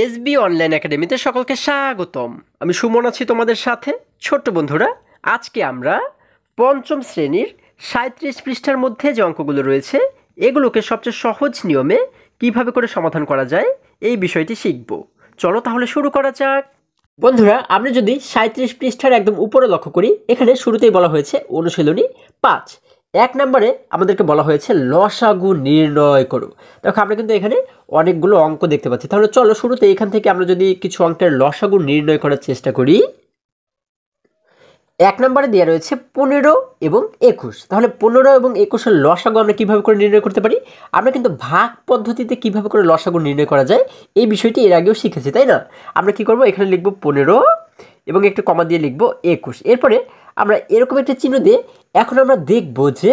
SB online একাডেমিতে সকলকে স্বাগতম। আমি সুমন আছি তোমাদের সাথে। ছোট্ট বন্ধুরা, আজকে আমরা পঞ্চম শ্রেণীর 37 পৃষ্ঠার মধ্যে যে অঙ্কগুলো রয়েছে এগুলোকে সবচেয়ে সহজ নিয়মে কিভাবে করে সমাধান করা যায় এই বিষয়টি শিখব। চলো তাহলে শুরু করা যাক। বন্ধুরা, আমরা যদি 37 পৃষ্ঠার একদম উপরে লক্ষ্য করি, এখানে শুরুতেই বলা হয়েছে অনুশীলনী 5। 1 নম্বরে আমাদেরকে বলা হয়েছে লসাগু নির্ণয় করো। দেখো আমরা কিন্তু এখানে অনেকগুলো অঙ্ক দেখতে পাচ্ছি। তাহলে চলো শুরুতে এখান থেকে আমরা যদি কিছু অঙ্কের লসাগু নির্ণয় করার চেষ্টা করি। 1 নম্বরে দেওয়া রয়েছে 15 এবং 21। তাহলে 15 এবং 21-এর লসাগু আমরা কিভাবে করে নির্ণয় করতে পারি? আমরা কিন্তু ভাগ পদ্ধতিতে কিভাবে করে লসাগু নির্ণয় করা যায় এই বিষয়টি এর আগেও শিখেছি, তাই না? আমরা কি করব, এখানে লিখব 15 এবং একটু কমা দিয়ে লিখব 21। এরপরে আমরা এরকম একটা চিহ্ন দিয়ে এখন আমরা দেখব যে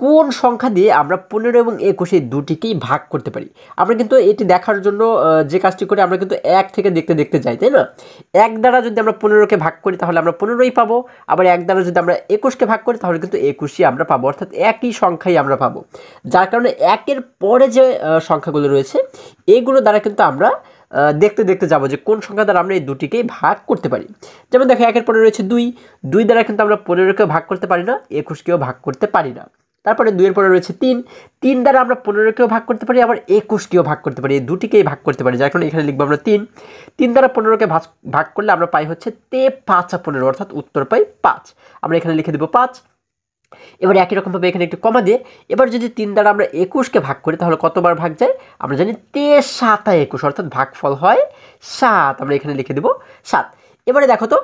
কোন সংখ্যা দিয়ে আমরা 15 এবং 21 এই দুটিকেই ভাগ করতে পারি। আমরা কিন্তু এটি দেখার জন্য যে কাজটি করি, আমরা কিন্তু 1 থেকে দেখতে দেখতে যাই, তাই না? 1 দ্বারা যদি আমরা 15কে ভাগ করি তাহলে আমরা 15ই পাবো, আবার 1 দ্বারা যদি আমরা 21কে ভাগ করি তাহলে কিন্তু 21ই আমরা পাবো, অর্থাৎ একই সংখ্যাই আমরা পাবো। যার কারণে 1-এর পরে যে সংখ্যাগুলো রয়েছে এইগুলো দ্বারা কিন্তু আমরা দেখতে দেখতে যাবো যে কোন সংখ্যা দ্বারা আমরা এই দুটিকেই ভাগ করতে পারি। যেমন দেখো 1-এর পরে রয়েছে 2। 2 দ্বারা কিন্তু আমরা 15কেও ভাগ করতে পারি না, 21কেও ভাগ করতে পারি না। তারপরে 2-এর পরে রয়েছে 3। 3 দ্বারা আমরা 15কেও ভাগ করতে পারি, আবার 21কেও ভাগ করতে পারি, এই দুটিকেই ভাগ করতে পারি। যার কারণে এখানে লিখবো আমরা 3। 3 দ্বারা 15কে ভাগ করলে আমরা পাই হচ্ছে 5 অর্থাৎ উত্তর পাই 5। আমরা এখানে লিখে দেবো 5। এবার একই রকমভাবে এখানে একটু কমা দিয়ে এবার যদি 3 দ্বারা আমরা 21কে ভাগ করি তাহলে কতবার ভাগ যায়? আমরা জানি 3-7-21 অর্থাৎ ভাগফল হয় 7। আমরা এখানে লিখে দেবো 7। এবারে দেখো তো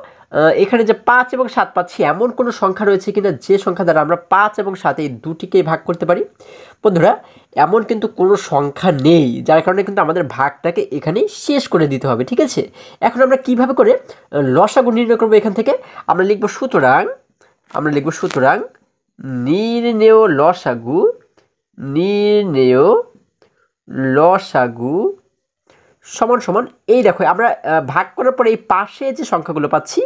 এখানে যে 5 এবং 7 পাচ্ছি এমন কোনো সংখ্যা রয়েছে কিনা যে সংখ্যা দ্বারা আমরা 5 এবং 7 এই দুটিকেই ভাগ করতে পারি? বন্ধুরা, এমন কিন্তু কোনো সংখ্যা নেই, যার কারণে কিন্তু আমাদের ভাগটাকে এখানেই শেষ করে দিতে হবে, ঠিক আছে? এখন আমরা কিভাবে করে লসাগু নির্ণয় করবো? এখান থেকে আমরা লিখবো সুতরাং নির্ণেয় লসাগু সমান সমান এই দেখো আমরা ভাগ করার পরে এই পাশে যে সংখ্যাগুলো পাচ্ছি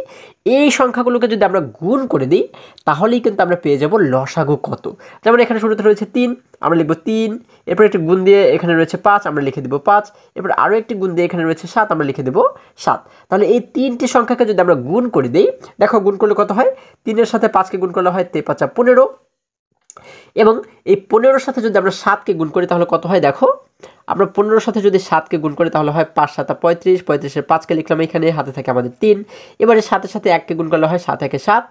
এই সংখ্যাগুলোকে যদি আমরা গুণ করে দিই তাহলেই কিন্তু আমরা পেয়ে যাব লসাগু কত। যেমন এখানে শুরুতে রয়েছে 3, আমরা লিখব 3। এরপর একটি গুণ দিয়ে এখানে রয়েছে 5, আমরা লিখে দেবো 5। এরপর আরও একটি গুণ দিয়ে এখানে রয়েছে 7, আমরা লিখে দেবো 7। তাহলে এই 3টি সংখ্যাকে যদি আমরা গুণ করে দিই, দেখো গুণ করলে কত হয়? 3-এর সাথে 5কে গুণ করলে হয় 15। এবং এই 15-র সাথে যদি আমরা 7কে গুণ করি তাহলে কত হয়? দেখো আমরা 15-র সাথে যদি 7কে গুণ করি তাহলে হয় 5-7 35। 35-এর 5কে লিখলাম এখানে, হাতে থাকে আমাদের 3। এবারে 7-এর সাথে 1কে গুণ করলে হয় 7-1 7।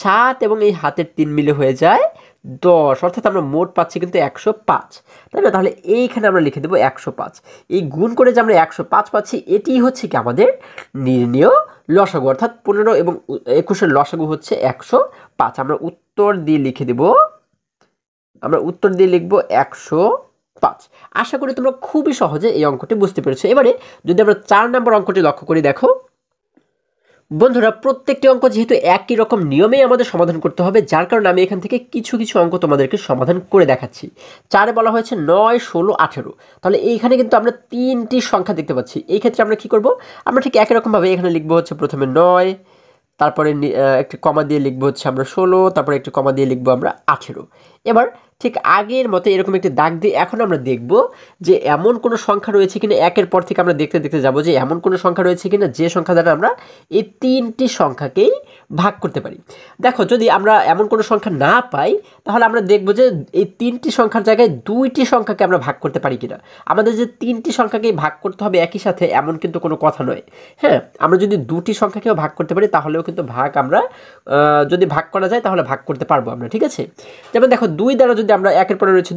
7 এবং এই হাতের 3 মিলে হয়ে যায় 10, অর্থাৎ আমরা মোট পাচ্ছি কিন্তু 105, তাই না? তাহলে এইখানে আমরা লিখে দেবো 105। এই গুণ করে যে আমরা 105 পাচ্ছি এটি হচ্ছে কি আমাদের নির্ণেয় লসাগু, অর্থাৎ 15 এবং 21-এর লসাগু হচ্ছে 105। আমরা উত্তর দিয়ে লিখবো 105। আশা করি তোমরা খুবই সহজে এই অঙ্কটি বুঝতে পেরেছো। এবারে যদি আমরা 4 নম্বর অঙ্কটি লক্ষ্য করি, দেখো বন্ধুরা, প্রত্যেকটি অঙ্ক যেহেতু একই রকম নিয়মেই আমাদের সমাধান করতে হবে, যার কারণে আমি এখান থেকে কিছু কিছু অঙ্ক তোমাদেরকে সমাধান করে দেখাচ্ছি। 4-এ বলা হয়েছে 9, 16, 18। তাহলে এইখানে কিন্তু আমরা 3টি সংখ্যা দেখতে পাচ্ছি। এই ক্ষেত্রে আমরা কি করব? আমরা ঠিক একই রকমভাবে এখানে লিখবো হচ্ছে প্রথমে 9, তারপরে একটি কমা দিয়ে লিখবো হচ্ছে আমরা 16, তারপরে একটি কমা দিয়ে লিখবো আমরা 18। এবার ঠিক আগের মতো এরকম একটি দাগ দিয়ে এখন আমরা দেখব যে এমন কোনো সংখ্যা রয়েছে কিনা। 1-এর পর থেকে আমরা দেখতে দেখতে যাব যে এমন কোনো সংখ্যা রয়েছে কিনা যে সংখ্যা দ্বারা আমরা এই 3টি সংখ্যাকেই ভাগ করতে পারি। দেখো যদি আমরা এমন কোনো সংখ্যা না পাই তাহলে আমরা দেখব যে এই 3টি সংখ্যার জায়গায় 2টি সংখ্যাকে আমরা ভাগ করতে পারি কিনা। আমাদের যে 3টি সংখ্যাকেই ভাগ করতে হবে একই সাথে এমন কিন্তু কোনো কথা নয়। হ্যাঁ, আমরা যদি 2টি সংখ্যাকেও ভাগ করতে পারি তাহলেও কিন্তু আমরা যদি ভাগ করা যায় তাহলে ভাগ করতে পারবো আমরা, ঠিক আছে? যেমন দেখো 2 দ্বারা যদি আমরা 1-এর পরে রয়েছে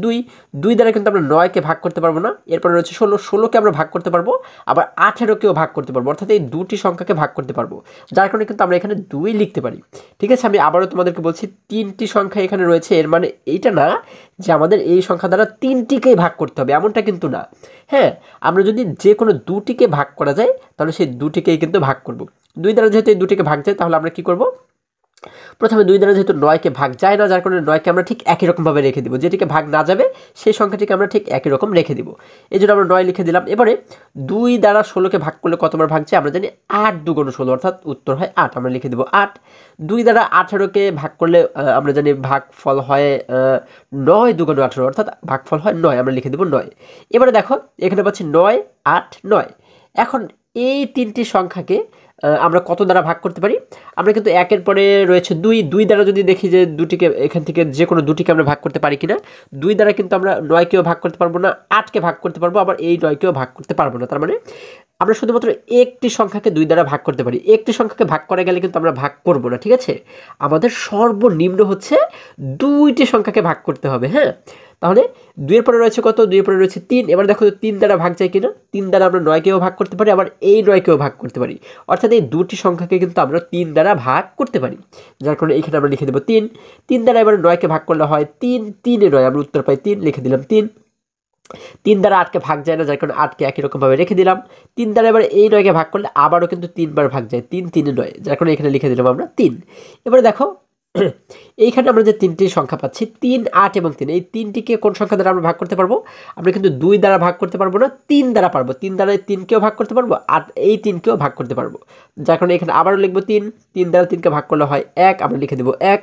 2 দ্বারা কিন্তু আমরা 9কে ভাগ করতে পারবো না। এরপরে রয়েছে 16কে আমরা ভাগ করতে পারবো, আবার 18কেও ভাগ করতে পারবো, অর্থাৎ এই 2টি সংখ্যাকে ভাগ করতে পারবো। যার কারণে কিন্তু আমরা এখানে 2 লিখতে পারি, ঠিক আছে? আমি আবারও তোমাদেরকে বলছি 3টি সংখ্যা এখানে রয়েছে, এর মানে এইটা না যে আমাদের এই সংখ্যা দ্বারা 3টিকেই ভাগ করতে হবে, এমনটা কিন্তু না। হ্যাঁ, আমরা যদি যে কোনো 2টিকে ভাগ করা যায় তাহলে সেই 2টিকেই কিন্তু ভাগ করব। 2 দ্বারা যেহেতু এই 2টিকে ভাগ যায় তাহলে আমরা কি করব? প্রথমে 2 দ্বারা যেহেতু 9কে ভাগ যায় না, যার কারণে 9কে আমরা ঠিক একই রকমভাবে রেখে দিব। যেটিকে ভাগ না যাবে সেই সংখ্যাটিকে আমরা ঠিক একই রকম রেখে দিব। এই জন্য আমরা 9 লিখে দিলাম। এবারে 2 দ্বারা 16কে ভাগ করলে কতবার ভাগ যায়? আমরা জানি 8 × 2 = 16, অর্থাৎ উত্তর হয় 8। আমরা লিখে দেবো 8। 2 দ্বারা 18কে ভাগ করলে আমরা জানি ভাগফল হয় 9 × 2 = 18, অর্থাৎ ভাগফল হয় 9। আমরা লিখে দেবো 9। এবারে দেখো এখানে পাচ্ছি 9, 8, 9। এখন এই তিনটি সংখ্যাকে আমরা কত দ্বারা ভাগ করতে পারি? আমরা কিন্তু একের পরে রয়েছে দুই, দুই দ্বারা যদি দেখি যে দুটিকে এখান থেকে যে কোনো দুটিকে আমরা ভাগ করতে পারি কিনা, দুই দ্বারা কিন্তু আমরা 9কেও ভাগ করতে পারবো না, 8কে ভাগ করতে পারবো, আবার এই 9কেও ভাগ করতে পারবো না। তার মানে আমরা শুধুমাত্র একটি সংখ্যাকে দুই দ্বারা ভাগ করতে পারি। একটি সংখ্যাকে ভাগ করা গেলে কিন্তু আমরা ভাগ করব না, ঠিক আছে? আমাদের সর্বনিম্ন হচ্ছে দুইটি সংখ্যাকে ভাগ করতে হবে। হ্যাঁ, তাহলে 2-এর পরে রয়েছে কত? 2-এর পরে রয়েছে 3। এবার দেখো 3 দ্বারা ভাগ যায় কিনা? 3 দ্বারা আমরা 9কেও ভাগ করতে পারি, আবার এই 9কেও ভাগ করতে পারি। অর্থাৎ এই দুটি সংখ্যাকে কিন্তু আমরা 3 দ্বারা ভাগ করতে পারি, যার কারণে এখানে আমরা লিখে দেবো 3। 3 দ্বারা এবার 9কে ভাগ করলে হয় 3, 3 এ 9, আমরা উত্তর পাই 3, লিখে দিলাম 3। 3 দ্বারা 8কে ভাগ যায় না, যার কারণে 8কে একই রকমভাবে রেখে দিলাম। 3 দ্বারা এবার এই 9কে ভাগ করলে আবারও কিন্তু 3 বার ভাগ যায়, 3, 3 এ 9, যার কারণে এখানে লিখে দিলাম আমরা 3। এবারে দেখো এইখানে আমরা যে তিনটি সংখ্যা পাচ্ছি 3, 8 এবং 3, এই তিনটিকে কোন সংখ্যা দ্বারা আমরা ভাগ করতে পারবো? আমরা কিন্তু 2 দ্বারা ভাগ করতে পারবো না, 3 দ্বারা পারবো। 3 দ্বারা 3কেও ভাগ করতে পারবো, আর এই 3কেও ভাগ করতে পারবো, যার কারণে এখানে আবারও লিখবো 3। 3 দ্বারা 3কে ভাগ করলে হয় 1, আমরা লিখে দেবো 1।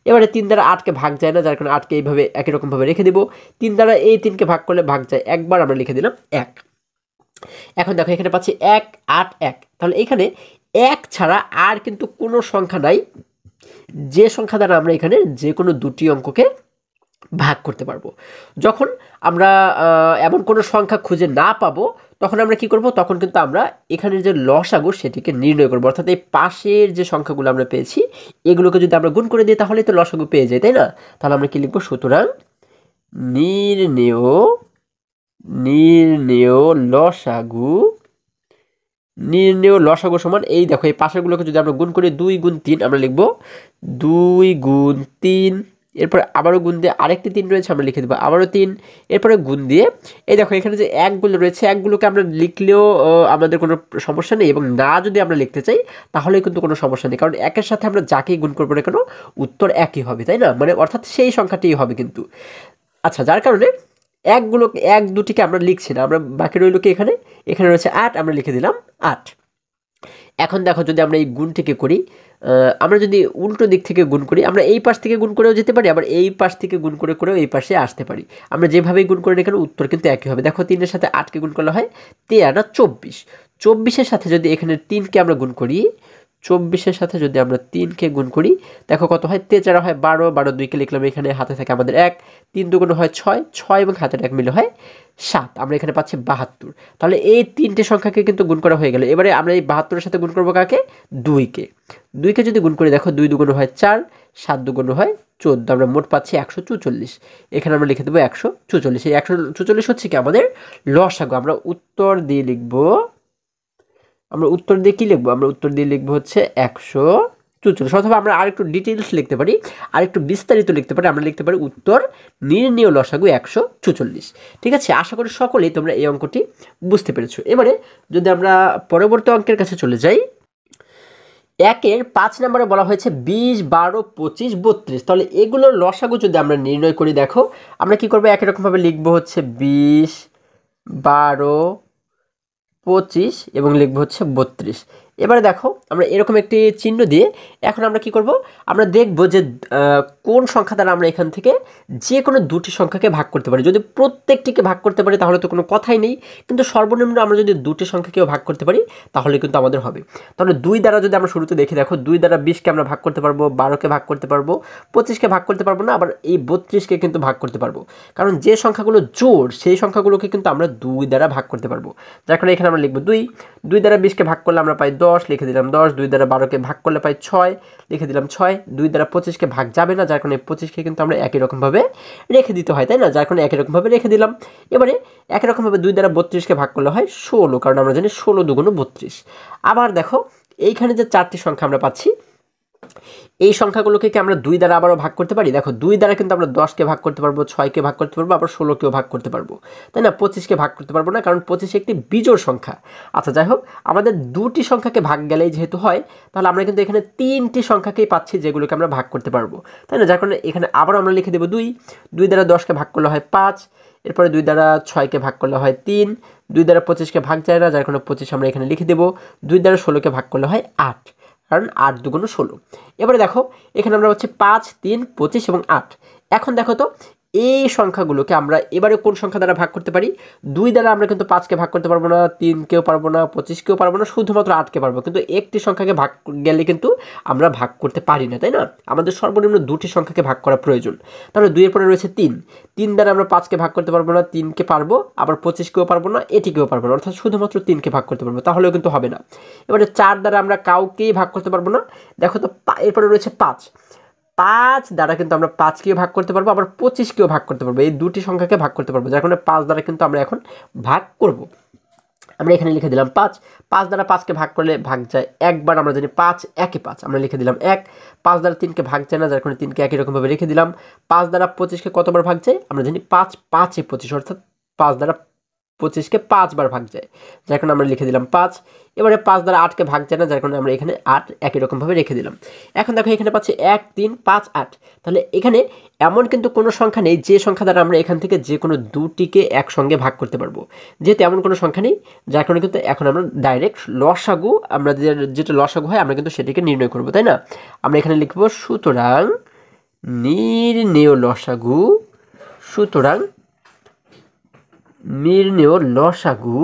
এবারে 3 দ্বারা 8কে ভাগ যায় না, যার কারণে 8কে এইভাবে একই রকমভাবে রেখে দেবো। 3 দ্বারা এই 3কে ভাগ করলে ভাগ যায় একবার, আমরা লিখে দিলাম 1। এখন দেখো এখানে পাচ্ছি 1, 8, 1। তাহলে এখানে 1 ছাড়া আর কিন্তু কোনো সংখ্যা নাই যে সংখ্যা দ্বারা আমরা এখানে যে কোনো দুটি অঙ্ককে ভাগ করতে পারবো। যখন আমরা এমন কোনো সংখ্যা খুঁজে না পাবো, তখন আমরা কি করব? তখন কিন্তু আমরা এখানের যে লসাগু সেটিকে নির্ণয় করবো। অর্থাৎ এই পাশের যে সংখ্যাগুলো আমরা পেয়েছি এগুলোকে যদি আমরা গুণ করে দিই তাহলে তো লসাগু পেয়ে যাই, তাই না? তাহলে আমরা কি লিখবো? সুতরাং নির্ণেয় লসাগু সমান, এই দেখো এই পাশেরগুলোকে যদি আমরা গুণ করি 2 গুণ 3, আমরা লিখবো 2 গুণ 3। এরপর আবারও গুণ দিয়ে আরেকটি 3 রয়েছে, আমরা লিখে দেবো আবারও 3। এরপরে গুণ দিয়ে এই দেখো এখানে যে একগুলো রয়েছে, একগুলোকে আমরা লিখলেও আমাদের কোনো সমস্যা নেই, এবং না যদি আমরা লিখতে চাই তাহলেও কিন্তু কোনো সমস্যা নেই, কারণ একের সাথে আমরা যাকেই গুণ করবো না কেন উত্তর একই হবে, তাই না? মানে অর্থাৎ সেই সংখ্যাটিই হবে কিন্তু। আচ্ছা, যার কারণে এক দুটিকে আমরা লিখছি না, আমরা বাকি রইল কি এখানে রয়েছে 8, আমরা লিখে দিলাম 8। এখন দেখো যদি আমরা এই গুণটিকে করি, আমরা যদি উল্টো দিক থেকে গুণ করি, আমরা এই পাশ থেকে গুণ করেও যেতে পারি, আবার এই পাশ থেকে গুণ করেও এই পাশে আসতে পারি। আমরা যেভাবেই গুণ করি না কেন উত্তর কিন্তু একই হবে। দেখো 3-এর সাথে 8কে গুণ করলে হয় 13, 24। 24-এর সাথে যদি এখানে 3কে আমরা গুণ করি, 24-এর সাথে যদি আমরা 3কে গুণ করি, দেখো কত হয়? 13 হয় 12, 12 2কে লিখলাম, এখানে হাতে থাকে আমাদের 1, 3 দুগুণ হয় 6, 6 এবং হাতের 1 মিলে হয় 7, আমরা এখানে পাচ্ছি 72। তাহলে এই তিনটে সংখ্যাকে কিন্তু গুণ করা হয়ে গেল। এবারে আমরা এই 72-এর সাথে গুণ করবো কাকে? 2কে যদি গুণ করি, দেখো 2 দুগুণ হয় 4, 7 দুগুণ হয় 14, আমরা মোট পাচ্ছি 144। এখানে আমরা লিখে দেবো 144। এই 144 হচ্ছে কি আমাদের লসাগু। আমরা উত্তর দিয়ে কি লিখবো? আমরা উত্তর দিয়ে লিখবো হচ্ছে 144। অথবা আমরা আরেকটু ডিটেলস লিখতে পারি, আরেকটু বিস্তারিত লিখতে পারি, আমরা লিখতে পারি উত্তর নির্ণেয় লসাগু 144। ঠিক আছে, আশা করি সকলেই তোমরা এই অঙ্কটি বুঝতে পেরেছো। এবারে যদি আমরা পরবর্তী অঙ্কের কাছে চলে যাই, 1-এর 5 নম্বরে বলা হয়েছে 20, 12, 25, 32। তাহলে এগুলোর লসাগু যদি আমরা নির্ণয় করি, দেখো আমরা কি করবো? একই রকমভাবে লিখবো হচ্ছে 20, 12, 25 এবং লিখবো হচ্ছে 32। এবারে দেখো আমরা এরকম একটি চিহ্ন দিয়ে এখন আমরা কি করব? আমরা দেখব যে কোন সংখ্যা দ্বারা আমরা এখান থেকে যে কোনো দুটি সংখ্যাকে ভাগ করতে পারি। যদি প্রত্যেকটিকে ভাগ করতে পারি তাহলে তো কোনো কথাই নেই, কিন্তু সর্বনিম্ন আমরা যদি দুটি সংখ্যাকেও ভাগ করতে পারি তাহলে কিন্তু আমাদের হবে। তাহলে 2 দ্বারা যদি আমরা শুরুতে দেখি, দেখো 2 দ্বারা 20কে আমরা ভাগ করতে পারবো, 12কে ভাগ করতে পারবো, 25কে ভাগ করতে পারবো না, আবার এই 32কে কিন্তু ভাগ করতে পারবো, কারণ যে সংখ্যাগুলো জোড় সেই সংখ্যাগুলোকে কিন্তু আমরা 2 দ্বারা ভাগ করতে পারবো। যার কারণে এখানে আমরা লিখবো 2 দ্বারা 20কে ভাগ করলে আমরা পাই 10, লিখে দিলাম 10। 2 দ্বারা 12কে ভাগ করলে পাই 6, লিখে দিলাম 6। 2 দ্বারা 25কে ভাগ যাবে না, যার কারণে 25কে কিন্তু আমরা একই রকমভাবে রেখে দিতে হয়, তাই না? যার কারণে একই রকমভাবে রেখে দিলাম। এবারে একই রকমভাবে 2 দ্বারা 32কে ভাগ করলে হয় 16, কারণ আমরা জানি 16 দুগুণ 32। আবার দেখো এইখানে যে 4টি সংখ্যা আমরা পাচ্ছি, এই সংখ্যাগুলোকে কি আমরা 2 দ্বারা আবারও ভাগ করতে পারি? দেখো 2 দ্বারা কিন্তু আমরা 10কে ভাগ করতে পারবো, 6কে ভাগ করতে পারবো, আবার 16কেও ভাগ করতে পারবো, তাই না? 25কে ভাগ করতে পারবো না, কারণ 25 একটি বিজোড় সংখ্যা। আচ্ছা, যাই হোক, আমাদের দুটি সংখ্যাকে ভাগ গেলেই যেহেতু হয়, তাহলে আমরা কিন্তু এখানে 3টি সংখ্যাকেই পাচ্ছি যেগুলোকে আমরা ভাগ করতে পারবো, তাই না? যার কারণে এখানে আবারও আমরা লিখে দেবো 2 দ্বারা 10কে ভাগ করলে হয় 5, এরপরে 2 দ্বারা 6কে ভাগ করলে হয় 3, 2 দ্বারা 25কে ভাগ যায় না, যার কারণে 25 আমরা এখানে লিখে দেবো। 2 দ্বারা 16কে ভাগ করলে হয় 8, কারণ 8 দুগুণ 16। এবারে দেখো এখানে আমরা হচ্ছে 5, 3, 25 এবং 8। এখন দেখো তো এই সংখ্যাগুলোকে আমরা এবারে কোন সংখ্যা দ্বারা ভাগ করতে পারি? 2 দ্বারা আমরা কিন্তু 5কে ভাগ করতে পারবো না, 3কেও পারবো না, 25কেও পারবো না, শুধুমাত্র 8কে পারবো। কিন্তু একটি সংখ্যাকে ভাগ গেলে কিন্তু আমরা ভাগ করতে পারি না, তাই না? আমাদের সর্বনিম্ন 2টি সংখ্যাকে ভাগ করা প্রয়োজন। তাহলে 2 এর পরে রয়েছে 3। 3 দ্বারা আমরা 5কে ভাগ করতে পারবো না, 3কে পারবো, আবার 25কেও পারবো না, এটিকেও পারবো না, অর্থাৎ শুধুমাত্র 3কে ভাগ করতে পারবো, তাহলেও কিন্তু হবে না। এবারে 4 দ্বারা আমরা কাউকেই ভাগ করতে পারবো না। দেখো তো এরপরে রয়েছে 5 দ্বারা কিন্তু আমরা 5কেও ভাগ করতে পারবো, আবার 25কেও ভাগ করতে পারবো। এই দুটি সংখ্যাকে ভাগ করতে পারবো, যার কারণে 5 দ্বারা কিন্তু আমরা এখন ভাগ করব। আমরা এখানে লিখে দিলাম 5 দ্বারা 5কে ভাগ করলে ভাগ যায় একবার, আমরা জানি 5 একে 5, আমরা লিখে দিলাম 1। 5 দ্বারা 3কে ভাগ যায় না, যার কারণে 3কে একই রকমভাবে রেখে দিলাম। 5 দ্বারা 25কে কতবার ভাগ যায়? আমরা জানি 5 5 এ 25, অর্থাৎ 5 দ্বারা 25কে 5 বার ভাগ যায়, যার কারণে আমরা লিখে দিলাম 5। এবারে 5 দ্বারা 8কে ভাগ যায় না, যার কারণে আমরা এখানে 8 একই রকমভাবে রেখে দিলাম। এখন দেখো এখানে পাচ্ছি 1 3 5 8। তাহলে এখানে এমন কিন্তু কোনো সংখ্যা নেই যে সংখ্যা দ্বারা আমরা এখান থেকে যে কোনো দুটিকে একসঙ্গে ভাগ করতে পারবো। যেহেতু এমন কোনো সংখ্যা নেই, যার কারণে কিন্তু এখন আমরা ডাইরেক্ট লসাগু, আমরা যেটা লসাগু হয় আমরা কিন্তু সেটিকে নির্ণয় করব, তাই না? আমরা এখানে লিখব সুতরাং নির্ণেয় লসাগু, সুতরাং নির্ণেয় লসাগু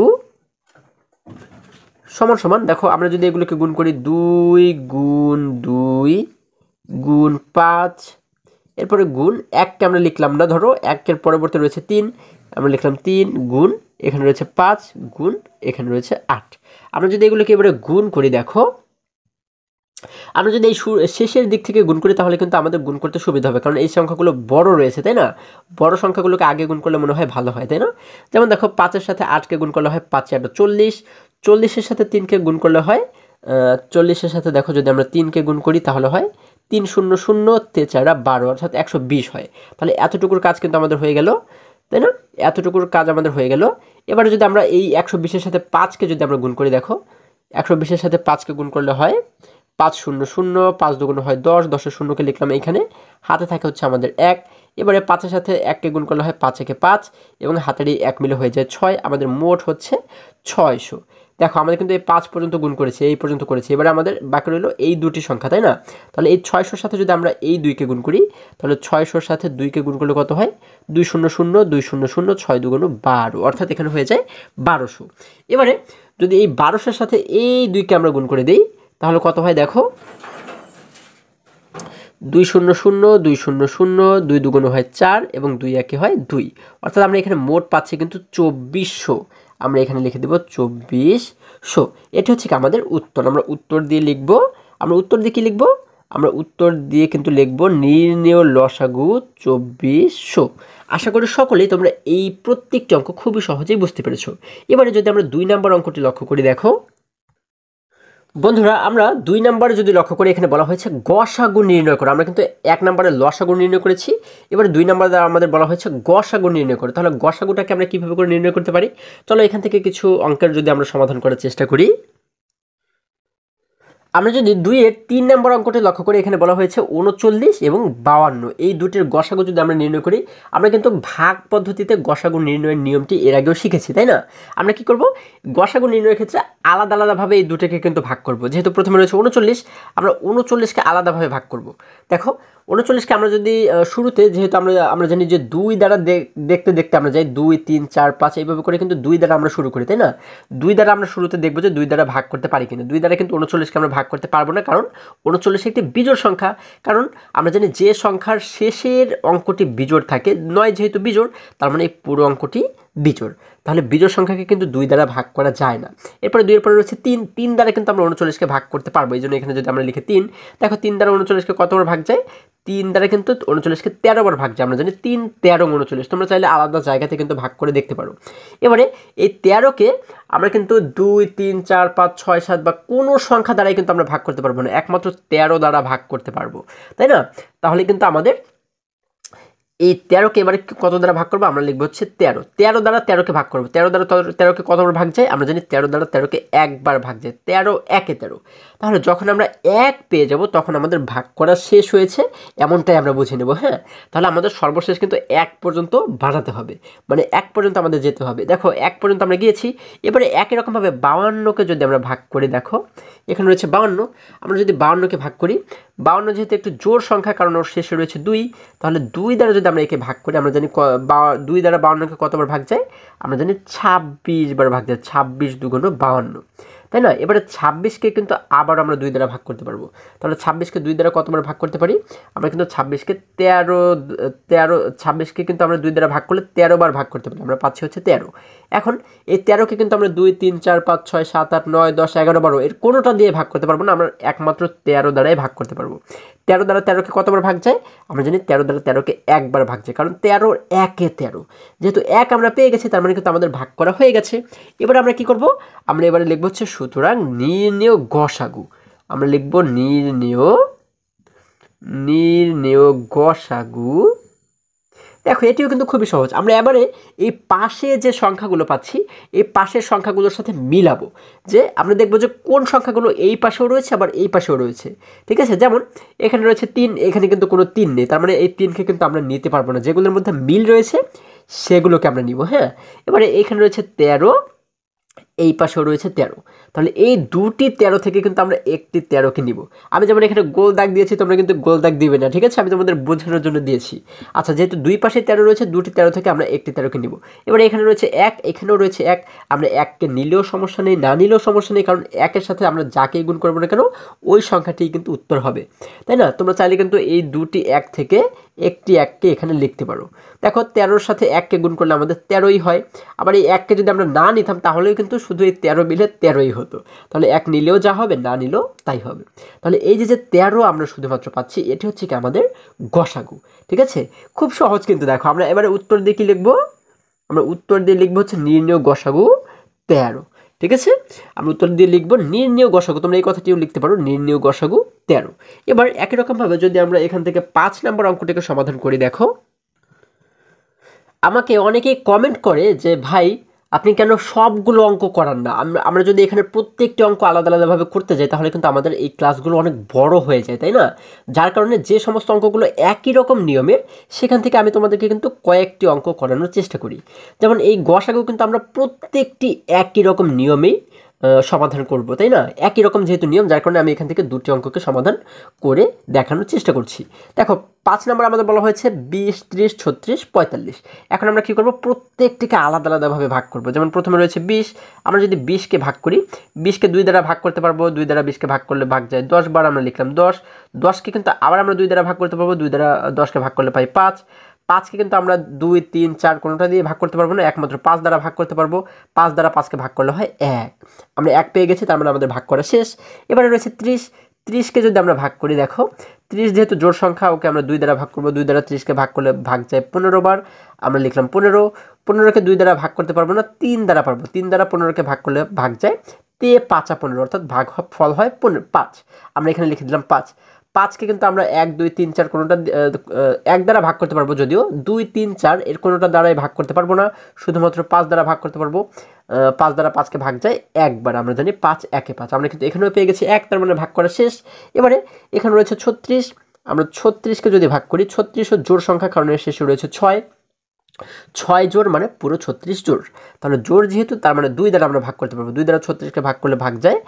সমান সমান, দেখো আমরা যদি এগুলোকে গুণ করি 2 গুণ 2 গুণ 5, এরপরে গুণ 1কে আমরা লিখলাম না, ধরো 1-এর পরবর্তী রয়েছে 3, আমরা লিখলাম 3 গুণ এখানে রয়েছে 5 গুণ এখানে রয়েছে 8। আমরা যদি এগুলোকে এবারে গুণ করি, দেখো আমরা যদি এই শেষের দিক থেকে গুণ করি তাহলে কিন্তু আমাদের গুণ করতে সুবিধা হবে, কারণ এই সংখ্যাগুলো বড় রয়েছে, তাই না? বড় সংখ্যাগুলোকে আগে গুণ করলে মনে হয় ভালো হয়, তাই না? যেমন দেখো 5-এর সাথে 8কে গুণ করলে হয় 5 8 40, 40-এর সাথে 3কে গুণ করলে হয় 40-এর সাথে দেখো যদি আমরা 3কে গুণ করি তাহলে হয় 3 0 0 4 12, অর্থাৎ 120 হয়। তাহলে এতটুকুর কাজ কিন্তু আমাদের হয়ে গেল, তাই না? এতটুকুর কাজ আমাদের হয়ে গেল। এবারে যদি আমরা এই 120-এর সাথে 5কে যদি আমরা গুণ করি, দেখো 120-এর সাথে 5কে গুণ করলে হয় 5 0 0, 5 দুগুণ হয় 10, 10-এর শূন্যকে লিখলাম এইখানে, হাতে থাকে হচ্ছে আমাদের 1। এবারে 5-এর সাথে 1কে গুণ করলে হয় 5 একে 5, এবং হাতের এই 1 মিলে হয়ে যায় 6, আমাদের মোট হচ্ছে 600। দেখো আমাদের কিন্তু এই 5 পর্যন্ত গুণ করেছি, এই পর্যন্ত করেছি। এবারে আমাদের বাকি রইল এই দুটি সংখ্যা, তাই না? তাহলে এই 600-র সাথে যদি আমরা এই 2কে গুণ করি, তাহলে 600-র সাথে 2কে গুণ করলে কত হয়? 2 0 0 2 0 0, 6 দুগুণ 12, অর্থাৎ এখানে হয়ে যায় 1200। এবারে যদি এই 1200-এর সাথে এই 2কে আমরা গুণ করে দিই তাহলে কত হয়? দেখো 2 0 0 2 0 0, 2 দুগুণ হয় 4 এবং 2 একে হয় 2, অর্থাৎ আমরা এখানে মোট পাচ্ছি কিন্তু 2400। আমরা এখানে লিখে দেব 2400। এটা হচ্ছে কি আমাদের উত্তর। আমরা উত্তর দিয়ে লিখব, আমরা উত্তর দিয়ে কি লিখব? আমরা উত্তর দিয়ে কিন্তু লিখব নির্ণেয় লসাগু 2400। আশা করি সকলেই তোমরা এই প্রত্যেকটি অঙ্ক খুবই সহজেই বুঝতে পেরেছো। এবারে যদি আমরা 2 নম্বর অঙ্কটি লক্ষ্য করি, দেখো বন্ধুরা আমরা 2 নম্বরে যদি লক্ষ্য করি, এখানে বলা হয়েছে গসাগু নির্ণয় করো। আমরা কিন্তু 1 নম্বরে লসাগু নির্ণয় করেছি, এবারে 2 নম্বরে আমাদের বলা হয়েছে গসাগু নির্ণয় করো। তাহলে গসাগুটাকে আমরা কিভাবে করে নির্ণয় করতে পারি? চলো এখান থেকে কিছু অঙ্কের যদি আমরা সমাধান করার চেষ্টা করি। আমরা যদি 2-এর 3 নম্বর অঙ্কটি লক্ষ্য করি, এখানে বলা হয়েছে 39 এবং 52, এই দুটির গসাগু যদি আমরা নির্ণয় করি, আমরা কিন্তু ভাগ পদ্ধতিতে গসাগু নির্ণয়ের নিয়মটি এর আগেও শিখেছি, তাই না? আমরা কি করব? গসাগু নির্ণয়ের ক্ষেত্রে আলাদা আলাদাভাবে এই দুটোকে কিন্তু ভাগ করব। যেহেতু প্রথমে রয়েছে 39, আমরা 39কে আলাদাভাবে ভাগ করব। দেখো 39কে আমরা যদি শুরুতে, যেহেতু আমরা জানি যে 2 দ্বারা দেখতে দেখতে আমরা যাই 2 3 4 5, এইভাবে করে কিন্তু 2 দ্বারা আমরা শুরু করি, তাই না? 2 দ্বারা আমরা শুরুতে দেখব যে 2 দ্বারা ভাগ করতে পারি কিনা। 2 দ্বারা কিন্তু 39কে আমরা ভাগ করতে পারবো না, কারণ 39 একটি বিজোড় সংখ্যা। কারণ আমরা জানি যে সংখ্যার শেষের অঙ্কটি বিজোড় থাকে, 9 যেহেতু বিজোড়, তার মানে এই পুরো অঙ্কটি বিজোড়। তাহলে বিজোড় সংখ্যাকে কিন্তু 2 দ্বারা ভাগ করা যায় না। এরপরে 2 এর পরে রয়েছে 3 দ্বারা কিন্তু আমরা 39কে ভাগ করতে পারবো। এই জন্য এখানে যদি আমরা লিখি 3, দেখো 3 দ্বারা 39কে কতবার ভাগ যায়? 3 দ্বারা কিন্তু 39কে 13 বার ভাগ যায়। আমরা জানি 3 13 39, তোমরা চাইলে আলাদা জায়গাতে কিন্তু ভাগ করে দেখতে পারো। এবারে এই 13কে আমরা কিন্তু 2 3 4 5 6 7 বা কোনো সংখ্যা দ্বারাই কিন্তু আমরা ভাগ করতে পারবো না, একমাত্র 13 দ্বারা ভাগ করতে পারবো, তাই না? তাহলে কিন্তু আমাদের এই 13কে এবারে কত দ্বারা ভাগ করবো? আমরা লিখবো হচ্ছে 13 দ্বারা 13কে ভাগ করবো। 13 দ্বারা 13কে কতবার ভাগ যায়? আমরা জানি 13 দ্বারা 13কে একবার ভাগ যায়, 13 একে 13। তাহলে যখন আমরা 1 পেয়ে যাব তখন আমাদের ভাগ করা শেষ হয়েছে, এমনটাই আমরা বুঝে নেব। হ্যাঁ, তাহলে আমাদের সর্বশেষ কিন্তু 1 পর্যন্ত বাড়াতে হবে, মানে 1 পর্যন্ত আমাদের যেতে হবে। দেখো 1 পর্যন্ত আমরা গিয়েছি। এবারে একই রকমভাবে 52কে যদি আমরা ভাগ করি, দেখো এখানে রয়েছে 52, আমরা যদি 52কে ভাগ করি, 52 যেহেতু একটু জোড় সংখ্যা, কারণ ওর শেষে রয়েছে 2, তাহলে 2 দ্বারা যদি আমরা একে ভাগ করি আমরা জানি 2 দ্বারা 52কে কতবার ভাগ যায় আমরা জানি 26 বার ভাগ যায় 26 দুগুণ 52 তাই না এবারে 26কে কিন্তু আবার আমরা 2 দ্বারা ভাগ করতে পারবো তাহলে 26কে 2 দ্বারা কতবার ভাগ করতে পারি আমরা কিন্তু 26কে 26কে কিন্তু আমরা 2 দ্বারা ভাগ করলে 13 বার ভাগ করতে পারি আমরা পাচ্ছি হচ্ছে 13 এখন এই 13কে কিন্তু আমরা 2 3 4 5 6 7 8 9 10 11 12 এর কোনোটা দিয়ে ভাগ করতে পারবো না আমরা একমাত্র 13 দ্বারাই ভাগ করতে পারবো 13 দ্বারা 13কে কতবার ভাগ যায় আমরা জানি 13 দ্বারা 13কে একবার ভাগ যায় কারণ 13 একে 13 যেহেতু এক আমরা পেয়ে গেছি তার মানে কিন্তু আমাদের ভাগ করা হয়ে গেছে এবারে আমরা কি করব আমরা এবারে লিখব হচ্ছে সুতরাং নির্ণেয় গসাগু আমরা লিখব নির্ণেয় গসাগু দেখো এটিও কিন্তু খুবই সহজ আমরা এবারে এই পাশে যে সংখ্যাগুলো পাচ্ছি এই পাশের সংখ্যাগুলোর সাথে মিলাবো যে আমরা দেখব যে কোন সংখ্যাগুলো এই পাশেও রয়েছে আবার এই পাশেও রয়েছে ঠিক আছে যেমন এখানে রয়েছে 3 এখানে কিন্তু কোনো 3 নেই তার মানে এই 3কে কিন্তু আমরা নিতে পারবো না যেগুলোর মধ্যে মিল রয়েছে সেগুলোকে আমরা নিব হ্যাঁ এবারে এখানে রয়েছে 13 এই পাশেও রয়েছে 13 তাহলে এই দুটি 13 থেকে কিন্তু আমরা একটি 13কে নিব আমি যেমন এখানে গোল দাগ দিয়েছি তোমরা কিন্তু গোল দাগ দিবে না ঠিক আছে আমি তোমাদের বোঝানোর জন্য দিয়েছি আচ্ছা যেহেতু দুই পাশে 13 রয়েছে দুটি 13 থেকে আমরা একটি 13কে নিব এবার এখানে রয়েছে 1 এখানেও রয়েছে 1 আমরা 1কে নিলেও সমস্যা নেই না নিলেও সমস্যা নেই কারণ 1 এর সাথে আমরা যাকেই গুণ করব না কেন ওই সংখ্যাটি কিন্তু উত্তর হবে তাই না তোমরা চাইলে কিন্তু এই দুটি 1 থেকে একটি 1কে এখানে লিখতে পারো দেখো 13 এর সাথে 1কে গুণ করলে আমাদের 13ই হয় আবার এই 1কে যদি আমরা না নিতাম তাহলেও কিন্তু শুধু এই 13 মিলে 13ই হতো তাহলে 1 নিলেও যা হবে না নিলেও তাই হবে তাহলে এই যে 13 আমরা শুধুমাত্র পাচ্ছি এটি হচ্ছে কি আমাদের গসাগু ঠিক আছে খুব সহজ কিন্তু দেখো আমরা এবারে উত্তর দিয়ে কি লিখব আমরা উত্তর দিয়ে লিখব হচ্ছে নির্ণেয় গসাগু 13 ঠিক আছে আমরা উত্তর দিয়ে লিখব নির্ণেয় গসাগু তোমরা এই কথাটিও লিখতে পারো নির্ণেয় গসাগু 13 এবার একই রকম ভাবে যদি আমরা এখান থেকে 5 নম্বর অঙ্কটিকে সমাধান করি দেখো আমাকে অনেকেই কমেন্ট করে যে ভাই আপনি কেন সবগুলো অঙ্ক করান না আমরা যদি এখানে প্রত্যেকটি অঙ্ক আলাদা আলাদাভাবে করতে যাই তাহলে কিন্তু আমাদের এই ক্লাসগুলো অনেক বড় হয়ে যায় তাই না যার কারণে যে সমস্ত অঙ্কগুলো একই রকম নিয়মের সেখান থেকে আমি তোমাদেরকে কিন্তু কয়েকটি অঙ্ক করানোর চেষ্টা করি যেমন এই গসাগু কিন্তু আমরা প্রত্যেকটি একই রকম নিয়মেই সমাধান করব তাই না একই রকম যেহেতু নিয়ম যার কারণে আমি এখান থেকে দুটি অঙ্ককে সমাধান করে দেখানোর চেষ্টা করছি দেখো 5 নম্বর আমাদের বলা হয়েছে 20 30 36 45 এখন আমরা কি করব প্রত্যেকটিকে আলাদা আলাদাভাবে ভাগ করব যেমন প্রথমে রয়েছে 20 আমরা যদি 20কে ভাগ করি 20কে 2 দ্বারা ভাগ করতে পারবো 2 দ্বারা 20কে ভাগ করলে ভাগ যায় 10 বার আমরা লিখলাম 10 10কে কিন্তু আবার আমরা 2 দ্বারা ভাগ করতে পারবো 2 দ্বারা 10কে ভাগ করলে পাই 5 5কে কিন্তু আমরা 2 3 4 কোনোটা দিয়ে ভাগ করতে পারবো না একমাত্র 5 দ্বারা ভাগ করতে পারবো 5 দ্বারা 5কে ভাগ করলে হয় 1 আমরা 1 পেয়ে গেছি তার মানে আমাদের ভাগ করা শেষ এবারে রয়েছে 30 30কে যদি আমরা ভাগ করি দেখো 30 যেহেতু জোড় সংখ্যা ওকে আমরা 2 দ্বারা ভাগ করব 2 দ্বারা 30কে ভাগ করলে ভাগ যায় 15 বার আমরা লিখলাম 15 15কে 2 দ্বারা ভাগ করতে পারবো না 3 দ্বারা পারবো 3 দ্বারা 15কে ভাগ করলে ভাগ যায় 5 15 অর্থাৎ ভাগ ফল হয় 5 আমরা এখানে লিখে দিলাম 5 5কে কিন্তু আমরা 1 2 3 4 কোনোটা 1 দ্বারা ভাগ করতে পারবো যদিও 2 3 4 এর কোনোটা দ্বারাই ভাগ করতে পারবো না শুধুমাত্র 5 দ্বারা ভাগ করতে পারবো 5 দ্বারা 5কে ভাগ যায় একবার আমরা জানি 5 1 5 আমরা কিন্তু এখানেও পেয়ে গেছি 1 তার মানে ভাগ করা শেষ এবারে এখানে রয়েছে 36 আমরা 36কে যদি ভাগ করি 36 ও জোড় সংখ্যা কারণে শেষে রয়েছে 6 জোড় মানে পুরো 36 জোড় তাহলে জোড় যেহেতু তার মানে 2 দ্বারা আমরা ভাগ করতে পারবো 2 দ্বারা 36কে ভাগ করলে ভাগ যায়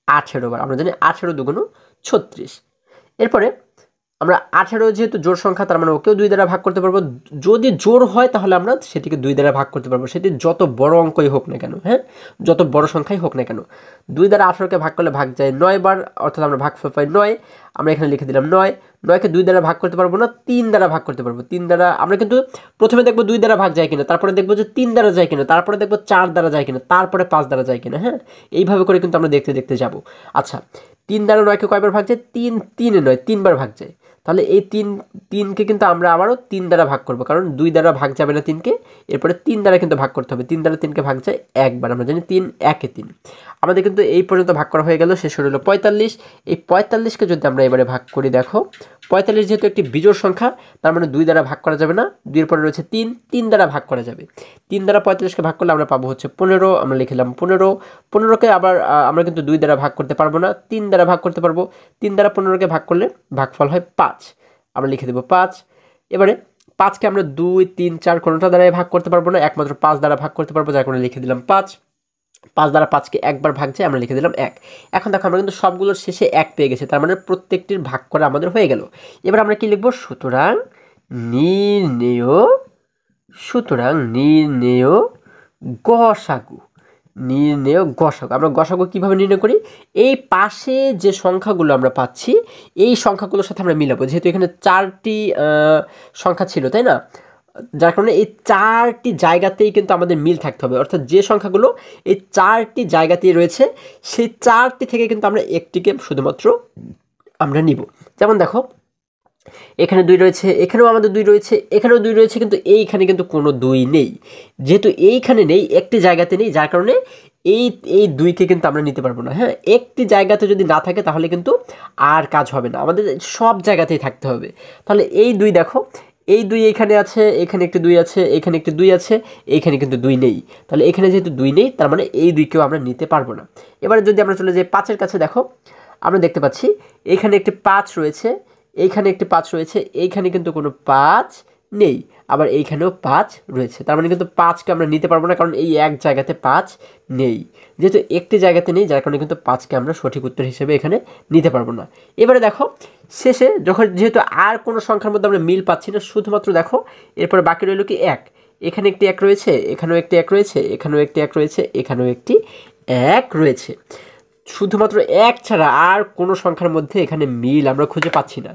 18 বার আমরা জানি 18 দুগুণ 36 এরপরে আমরা 18 যেহেতু জোড় সংখ্যা তার মানে ওকেও 2 দ্বারা ভাগ করতে পারবো যদি জোড় হয় তাহলে আমরা সেটিকে 2 দ্বারা ভাগ করতে পারবো সেটি যত বড় অঙ্কই হোক না কেন হ্যাঁ যত বড় সংখ্যাই হোক না কেন 2 দ্বারা 18কে ভাগ করলে ভাগ যায় 9 বার অর্থাৎ আমরা ভাগফল পাই 9 আমরা এখানে লিখে দিলাম 9কে 2 দ্বারা ভাগ করতে পারবো না 3 দ্বারা ভাগ করতে পারবো 3 দ্বারা আমরা কিন্তু প্রথমে দেখবো 2 দ্বারা ভাগ যায় কিনা তারপরে দেখবো যে 3 দ্বারা যায় কিনা তারপরে দেখবো 4 দ্বারা যায় কিনা তারপরে 5 দ্বারা যায় কিনা হ্যাঁ এইভাবে করে কিন্তু আমরা দেখতে দেখতে যাব আচ্ছা 3 দ্বারা 9কে কয়বার ভাগ যায় 3 9 3 বার ভাগ যায় তাহলে এই 3কে কিন্তু আমরা আবারও 3 দ্বারা ভাগ করব কারণ 2 দ্বারা ভাগ যাবে না 3কে এরপরে 3 দ্বারা কিন্তু ভাগ করতে হবে 3 দ্বারা 3কে ভাগ যায় একবার আমরা জানি 3 1 3 আমাদের কিন্তু এই পর্যন্ত ভাগ করা হয়ে গেল শেষ হলো 45 এই 45কে যদি আমরা এবারে ভাগ করি দেখো 45 যেহেতু একটি বিজোড় সংখ্যা তার মানে 2 দ্বারা ভাগ করা যাবে না 2 এর পরে রয়েছে 3 দ্বারা ভাগ করা যাবে 3 দ্বারা 45কে ভাগ করলে আমরা পাবো হচ্ছে 15 আমরা লিখলাম 15কে আবার আমরা কিন্তু 2 দ্বারা ভাগ করতে পারবো না 3 দ্বারা ভাগ করতে পারবো 3 দ্বারা 15কে ভাগ করলে ভাগফল হয় 5 আমরা লিখে দেব 5 এবারে 5কে আমরা 2 3 4 কোনোটা দ্বারাই ভাগ করতে পারবো না একমাত্র 5 দ্বারা ভাগ করতে পারবো যার কারণে লিখে দিলাম 5 দ্বারা 5কে একবার ভাগ যায় আমরা লিখে দিলাম 1 এখন দেখো আমরা কিন্তু সবগুলোর শেষে 1 পেয়ে গেছি তার মানে প্রত্যেকটির ভাগ করা আমাদের হয়ে গেল এবার আমরা কি লিখব সুতরাং নির্ণেয়, সুতরাং নির্ণেয় গসাগু। নির্ণেয় গসাগু, আমরা গসাগু কীভাবে নির্ণয় করি? এই পাশে যে সংখ্যাগুলো আমরা পাচ্ছি এই সংখ্যাগুলোর সাথে আমরা মিলাবো, যেহেতু এখানে 4টি সংখ্যা ছিল, তাই না? যার কারণে এই 4টি জায়গাতেই কিন্তু আমাদের মিল থাকতে হবে, অর্থাৎ যে সংখ্যাগুলো এই 4টি জায়গাতেই রয়েছে সেই 4টি থেকে কিন্তু আমরা একটিকে শুধুমাত্র আমরা নিব। যেমন দেখো, এখানে 2 রয়েছে, এখানেও আমাদের 2 রয়েছে, এখানেও 2 রয়েছে, কিন্তু এইখানে কিন্তু কোনো 2 নেই। যেহেতু এইখানে নেই, একটি জায়গাতে নেই, যার কারণে এই 2কে কিন্তু আমরা নিতে পারবো না। হ্যাঁ, একটি জায়গাতে যদি না থাকে তাহলে কিন্তু আর কাজ হবে না, আমাদের সব জায়গাতেই থাকতে হবে। তাহলে এই 2 দেখো, এই 2 এখানে আছে, এখানে একটি 2 আছে, এখানে একটি 2 আছে, এইখানে কিন্তু 2 নেই। তাহলে এখানে যেহেতু 2 নেই, তার মানে এই 2কেও আমরা নিতে পারবো না। এবারে যদি আমরা চলে যাই 5-এর কাছে, দেখো আমরা দেখতে পাচ্ছি এখানে একটি 5 রয়েছে, এইখানে একটি 5 রয়েছে, এইখানে কিন্তু কোনো 5 নেই, আবার এইখানেও 5 রয়েছে। তার মানে কিন্তু 5কে আমরা নিতে পারবো না, কারণ এই এক জায়গাতে 5 নেই। যেহেতু একটি জায়গাতে নেই, যার কারণে কিন্তু 5কে আমরা সঠিক উত্তর হিসেবে এখানে নিতে পারবো না। এবারে দেখো শেষে যখন যেহেতু আর কোনো সংখ্যার মধ্যে আমরা মিল পাচ্ছি না, শুধুমাত্র দেখো এরপরে বাকি রইল কি 1। এখানে একটি 1 রয়েছে, এখানেও একটি 1 রয়েছে, এখানেও একটি 1 রয়েছে, এখানেও একটি 1 রয়েছে। শুধুমাত্র 1 ছাড়া আর কোনো সংখ্যার মধ্যে এখানে মিল আমরা খুঁজে পাচ্ছি না,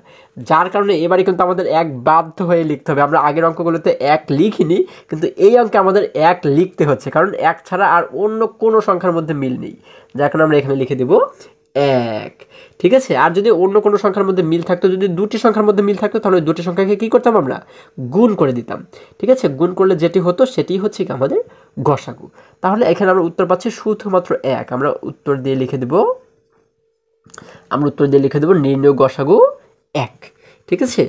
যার কারণে এবারে কিন্তু আমাদের 1 বাধ্য হয়ে লিখতে হবে। আমরা আগের অঙ্কগুলোতে 1 লিখিনি, কিন্তু এই অঙ্কে আমাদের 1 লিখতে হচ্ছে, কারণ 1 ছাড়া আর অন্য কোনো সংখ্যার মধ্যে মিল নেই, যার কারণে আমরা এখানে লিখে দেব 1। ঠিক আছে, আর যদি অন্য কোনো সংখ্যার মধ্যে মিল থাকতো, যদি 2টি সংখ্যার মধ্যে মিল থাকতো, তাহলে 2টি সংখ্যাকে কী করতাম? আমরা গুণ করে দিতাম। ঠিক আছে, গুণ করলে যেটি হতো সেটি হচ্ছে কি আমাদের গসাগু। তাহলে এখানে আমরা উত্তর পাচ্ছি শুধুমাত্র 1। আমরা উত্তর দিয়ে লিখে দেব, নির্ণয় গসাগু 1। ঠিক আছে,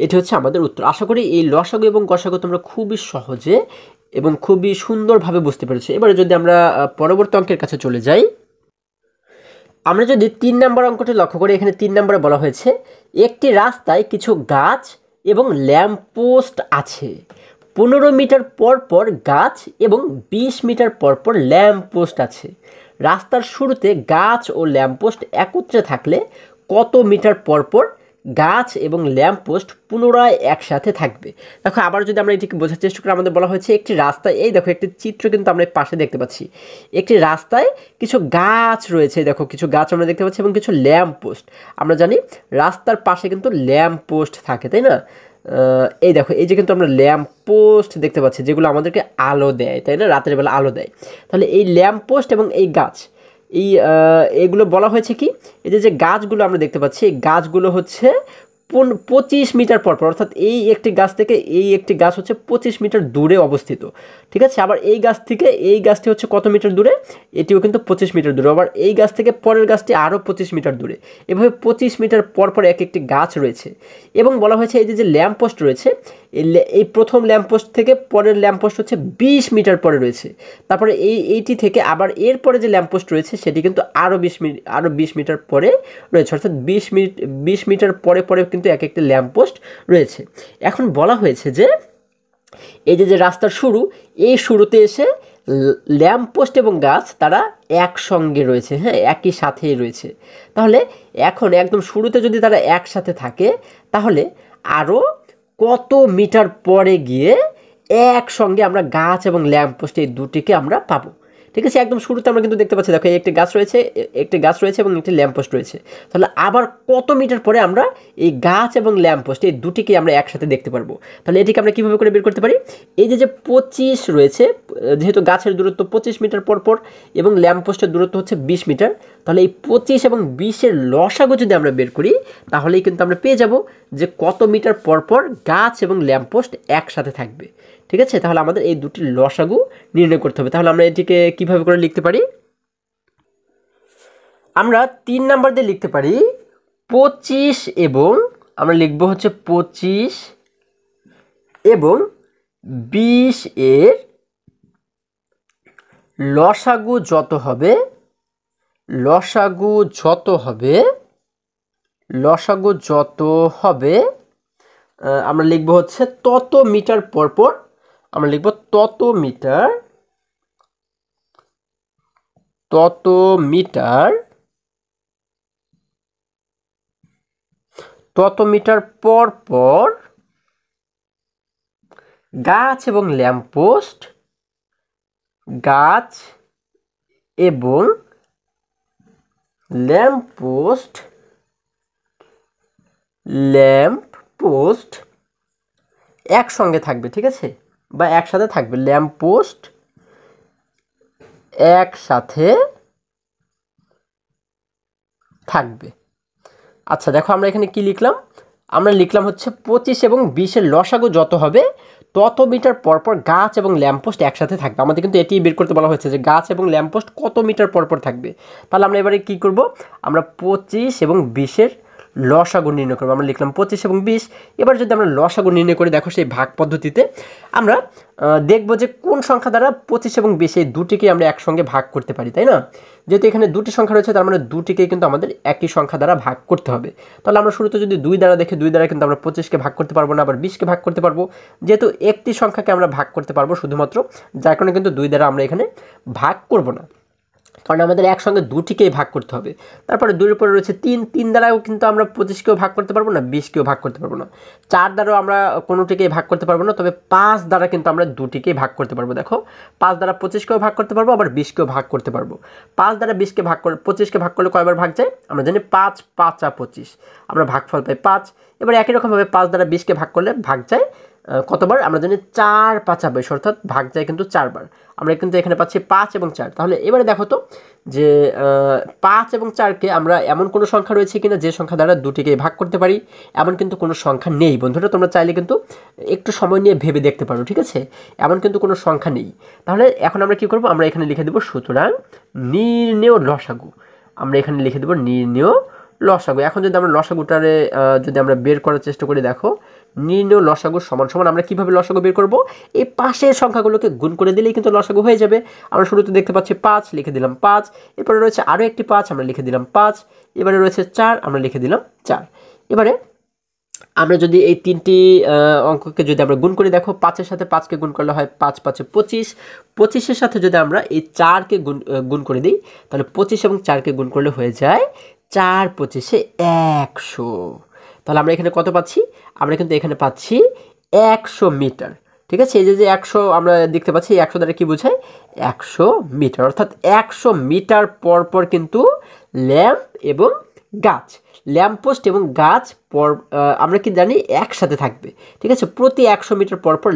এটি হচ্ছে আমাদের উত্তর। আশা করি এই লসাগু এবং গসাগু তোমরা খুবই সহজে এবং খুবই সুন্দরভাবে বুঝতে পেরেছো। এবারে যদি আমরা পরবর্তী অঙ্কের কাছে চলে যাই, আমরা যদি 3 নম্বর অঙ্কটি লক্ষ্য করি, এখানে 3 নম্বরে বলা হয়েছে একটি রাস্তায় কিছু গাছ এবং ল্যাম্পপোস্ট আছে। 15 মিটার পর পর গাছ এবং 20 মিটার পর পর ল্যাম্পপোস্ট আছে। রাস্তার শুরুতে গাছ ও ল্যাম্পপোস্ট একত্রে থাকলে কত মিটার পর পর গাছ এবং ল্যাম্পপোস্ট পুনরায় একসাথে থাকবে? দেখো আবার যদি আমরা এটিকে বোঝার চেষ্টা করি, আমাদের বলা হয়েছে একটি রাস্তায়, এই দেখো একটি চিত্র কিন্তু আমরা পাশে দেখতে পাচ্ছি, একটি রাস্তায় কিছু গাছ রয়েছে, দেখো কিছু গাছ আমরা দেখতে পাচ্ছি এবং কিছু ল্যাম্পপোস্ট। আমরা জানি রাস্তার পাশে কিন্তু ল্যাম্পপোস্ট থাকে, তাই না? এই দেখো এই যে কিন্তু আমরা ল্যাম্পপোস্ট দেখতে পাচ্ছি, যেগুলো আমাদেরকে আলো দেয়, তাই না? রাতের বেলা আলো দেয়। তাহলে এই ল্যাম্পপোস্ট এবং এই গাছ, এগুলো বলা হয়েছে কি, এই যে গাছগুলো আমরা দেখতে পাচ্ছি, এই গাছগুলো হচ্ছে 25 মিটার পর পর, অর্থাৎ এই একটি গাছ থেকে এই একটি গাছ হচ্ছে 25 মিটার দূরে অবস্থিত। ঠিক আছে, আবার এই গাছ থেকে এই গাছটি হচ্ছে কত মিটার দূরে? এটিও কিন্তু 25 মিটার দূরে। আবার এই গাছ থেকে পরের গাছটি আরও 25 মিটার দূরে। এভাবে 25 মিটার পর পর এক একটি গাছ রয়েছে। এবং বলা হয়েছে এই যে ল্যাম্পপোস্ট রয়েছে, এই প্রথম ল্যাম্পপোস্ট থেকে পরের ল্যাম্পপোস্ট হচ্ছে 20 মিটার পরে রয়েছে। তারপরে এইটি থেকে আবার এরপরে যে ল্যাম্পপোস্ট রয়েছে সেটি কিন্তু আরও 20 মিটার পরে রয়েছে, অর্থাৎ 20 মিটার পরে পরে কিন্তু এক একটি ল্যাম্পপোস্ট রয়েছে। এখন বলা হয়েছে যে এই যে রাস্তার শুরু, এই শুরুতে এসে ল্যাম্পপোস্ট এবং গাছ তারা একসঙ্গে রয়েছে, হ্যাঁ, একই সাথেই রয়েছে। তাহলে এখন একদম শুরুতে যদি তারা একসাথে থাকে, তাহলে আরও কত মিটার পরে গিয়ে একসঙ্গে আমরা গাছ এবং ল্যাম্পপোস্ট এই দুটিকে আমরা পাবো? ঠিক আছে, একদম শুরুতে আমরা কিন্তু দেখতে পাচ্ছি, দেখো একটি গাছ রয়েছে এবং একটি ল্যাম্পপোস্ট রয়েছে। তাহলে আবার কত মিটার পরে আমরা এই গাছ এবং ল্যাম্পপোস্ট এই দুটিকে আমরা একসাথে দেখতে পারবো? তাহলে এটিকে আমরা কীভাবে করে বের করতে পারি? এই যে 25 রয়েছে, যেহেতু গাছের দূরত্ব 25 মিটার পর পর এবং ল্যাম্পপোস্টের দূরত্ব হচ্ছে 20 মিটার, তাহলে এই 25 এবং 20-এর লসাগু যদি আমরা বের করি, তাহলেই কিন্তু আমরা পেয়ে যাব যে কত মিটার পর পর গাছ এবং ল্যাম্পপোস্ট একসাথে থাকবে। ঠিক আছে, তাহলে আমাদের এই দুটি লসাগু নির্ণয় করতে হবে। তাহলে আমরা এটিকে কিভাবে করে লিখতে পারি? আমরা 3 নাম্বার দিয়ে লিখতে পারি 25 এবং আমরা লিখব হচ্ছে 25 এবং 20 এর লসাগু যত হবে আমরা লিখব হচ্ছে তত মিটার পর পর, আমরা লিখব তত মিটার পর পর গাছ এবং ল্যাম্পপোস্ট, গাছ এবং ল্যাম্পপোস্ট, ল্যাম্পপোস্ট একসঙ্গে থাকবে, ঠিক আছে, বা একসাথে থাকবে। ল্যাম্পপোস্ট একসাথে থাকবে। আচ্ছা দেখো আমরা এখানে কি লিখলাম, আমরা লিখলাম হচ্ছে 25 এবং 20-এর লসাগু যত হবে তত মিটার পরপর গাছ এবং ল্যাম্পপোস্ট একসাথে থাকবে। আমাদের কিন্তু এটি বের করতে বলা হয়েছে যে গাছ এবং ল্যাম্পপোস্ট কত মিটার পরপর থাকবে। তাহলে আমরা এবারে কি করব, আমরা 25 এবং 20-এর লসাগু নির্ণয় করবো। আমরা লিখলাম 25 এবং 20। এবার যদি আমরা লসাগু নির্ণয় করি, দেখো সেই ভাগ পদ্ধতিতে আমরা দেখব যে কোন সংখ্যা দ্বারা 25 এবং 20 এই দুটিকে আমরা একসঙ্গে ভাগ করতে পারি, তাই না? যেহেতু এখানে দুটি সংখ্যা রয়েছে, তার মানে দুটিকেই কিন্তু আমাদের একই সংখ্যা দ্বারা ভাগ করতে হবে। তাহলে আমরা শুরুতে যদি 2 দ্বারা দেখি, 2 দ্বারা কিন্তু আমরা 25কে ভাগ করতে পারবো না, আবার 20কে ভাগ করতে পারবো। যেহেতু একটি সংখ্যাকে আমরা ভাগ করতে পারবো শুধুমাত্র, যার কারণে কিন্তু 2 দ্বারা আমরা এখানে ভাগ করব না, কারণ আমাদের একসঙ্গে দুটিকেই ভাগ করতে হবে। তারপরে 2-এর উপরে রয়েছে 3, 3 দ্বারাও কিন্তু আমরা 25কেও ভাগ করতে পারবো না, 20কেও ভাগ করতে পারবো না। 4 দ্বারাও আমরা কোনোটিকেই ভাগ করতে পারবো না, তবে 5 দ্বারা কিন্তু আমরা দুটিকেই ভাগ করতে পারবো। দেখো 5 দ্বারা 25কেও ভাগ করতে পারবো, আবার 20কেও ভাগ করতে পারবো। 5 দ্বারা 20কে ভাগ করে 25কে ভাগ করলে কয়বার ভাগ যায়? আমরা জানি 5 5 25, আমরা ভাগফল পাই 5। এবার একই রকমভাবে 5 দ্বারা 20কে ভাগ করলে ভাগ যায় কতবার? আমরা জানি 4 5 22, অর্থাৎ ভাগ যায় কিন্তু 4 বার। আমরা কিন্তু এখানে পাচ্ছি 5 এবং 4। তাহলে এবারে দেখো তো যে 5 এবং 4কে আমরা এমন কোনো সংখ্যা রয়েছে কিনা যে সংখ্যা দ্বারা দুটিকে ভাগ করতে পারি? এমন কিন্তু কোনো সংখ্যা নেই বন্ধুরা, তোমরা চাইলে কিন্তু একটু সময় নিয়ে ভেবে দেখতে পারো, ঠিক আছে? এমন কিন্তু কোনো সংখ্যা নেই। তাহলে এখন আমরা কি করব, আমরা এখানে লিখে দেব সুতরাং নির্ণেয় লসাগু। আমরা এখানে লিখে দেব নির্ণেয় লসাগু। এখন যদি আমরা লসাগুটারে যদি আমরা বের করার চেষ্টা করি, দেখো নির্ণেয় লসাগু সমান সমান আমরা কিভাবে লসাগু বের করব? এই পাশের সংখ্যাগুলোকে গুণ করে দিলেই কিন্তু লসাগু হয়ে যাবে। আমরা শুরুতে দেখতে পাচ্ছি 5, লিখে দিলাম 5। এরপরে রয়েছে আরও একটি 5, আমরা লিখে দিলাম 5। এবারে রয়েছে 4, আমরা লিখে দিলাম 4। এবারে আমরা যদি এই তিনটি অঙ্ককে যদি আমরা গুণ করি, দেখো 5-এর সাথে 5কে গুণ করলে হয় 5 5 25। 25-এর সাথে যদি আমরা এই 4কে গুণ করে দিই, তাহলে 25 এবং 4কে গুণ করলে হয়ে যায় 4 25 100। তাহলে আমরা এখানে কত পাচ্ছি? আমরা কিন্তু এখানে পাচ্ছি 100 মিটার, ঠিক আছে? এই যে 100 আমরা দেখতে পাচ্ছি, 100 দ্বারা কি বোঝায়? 100 মিটার, অর্থাৎ 100 মিটার পর পর কিন্তু ল্যাম্প এবং গাছ, ল্যাম্পপোস্ট এবং গাছ আমরা কি জানি একসাথে থাকবে, ঠিক আছে? প্রতি 100 মিটার পর পর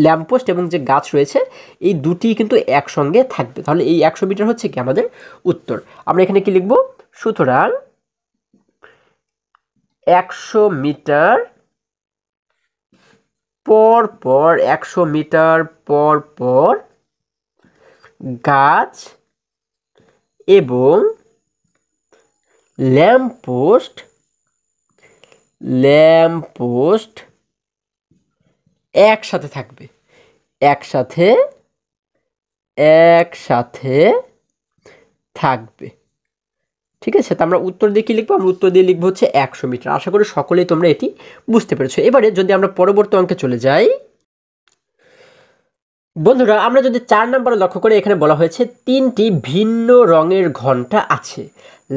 ল্যাম্পপোস্ট এবং যে গাছ রয়েছে এই দুটি কিন্তু একসঙ্গে থাকবে। তাহলে এই 100 মিটার হচ্ছে কি আমাদের উত্তর। আমরা এখানে কি লিখব? সুতরাং 100 মিটার পর পর 100 মিটার পর পর গাছ এবং ল্যাম্পপোস্ট একসাথে থাকবে, একসাথে থাকবে, ঠিক আছে? তো আমরা উত্তর দিয়ে কী লিখবো? আমরা উত্তর দিয়ে লিখবো হচ্ছে 100 মিটার। আশা করি সকলেই তোমরা এটি বুঝতে পেরেছো। এবারে যদি আমরা পরবর্তী অঙ্কে চলে যাই, বন্ধুরা আমরা যদি 4 নম্বরে লক্ষ্য করি, এখানে বলা হয়েছে 3টি ভিন্ন রঙের ঘন্টা আছে।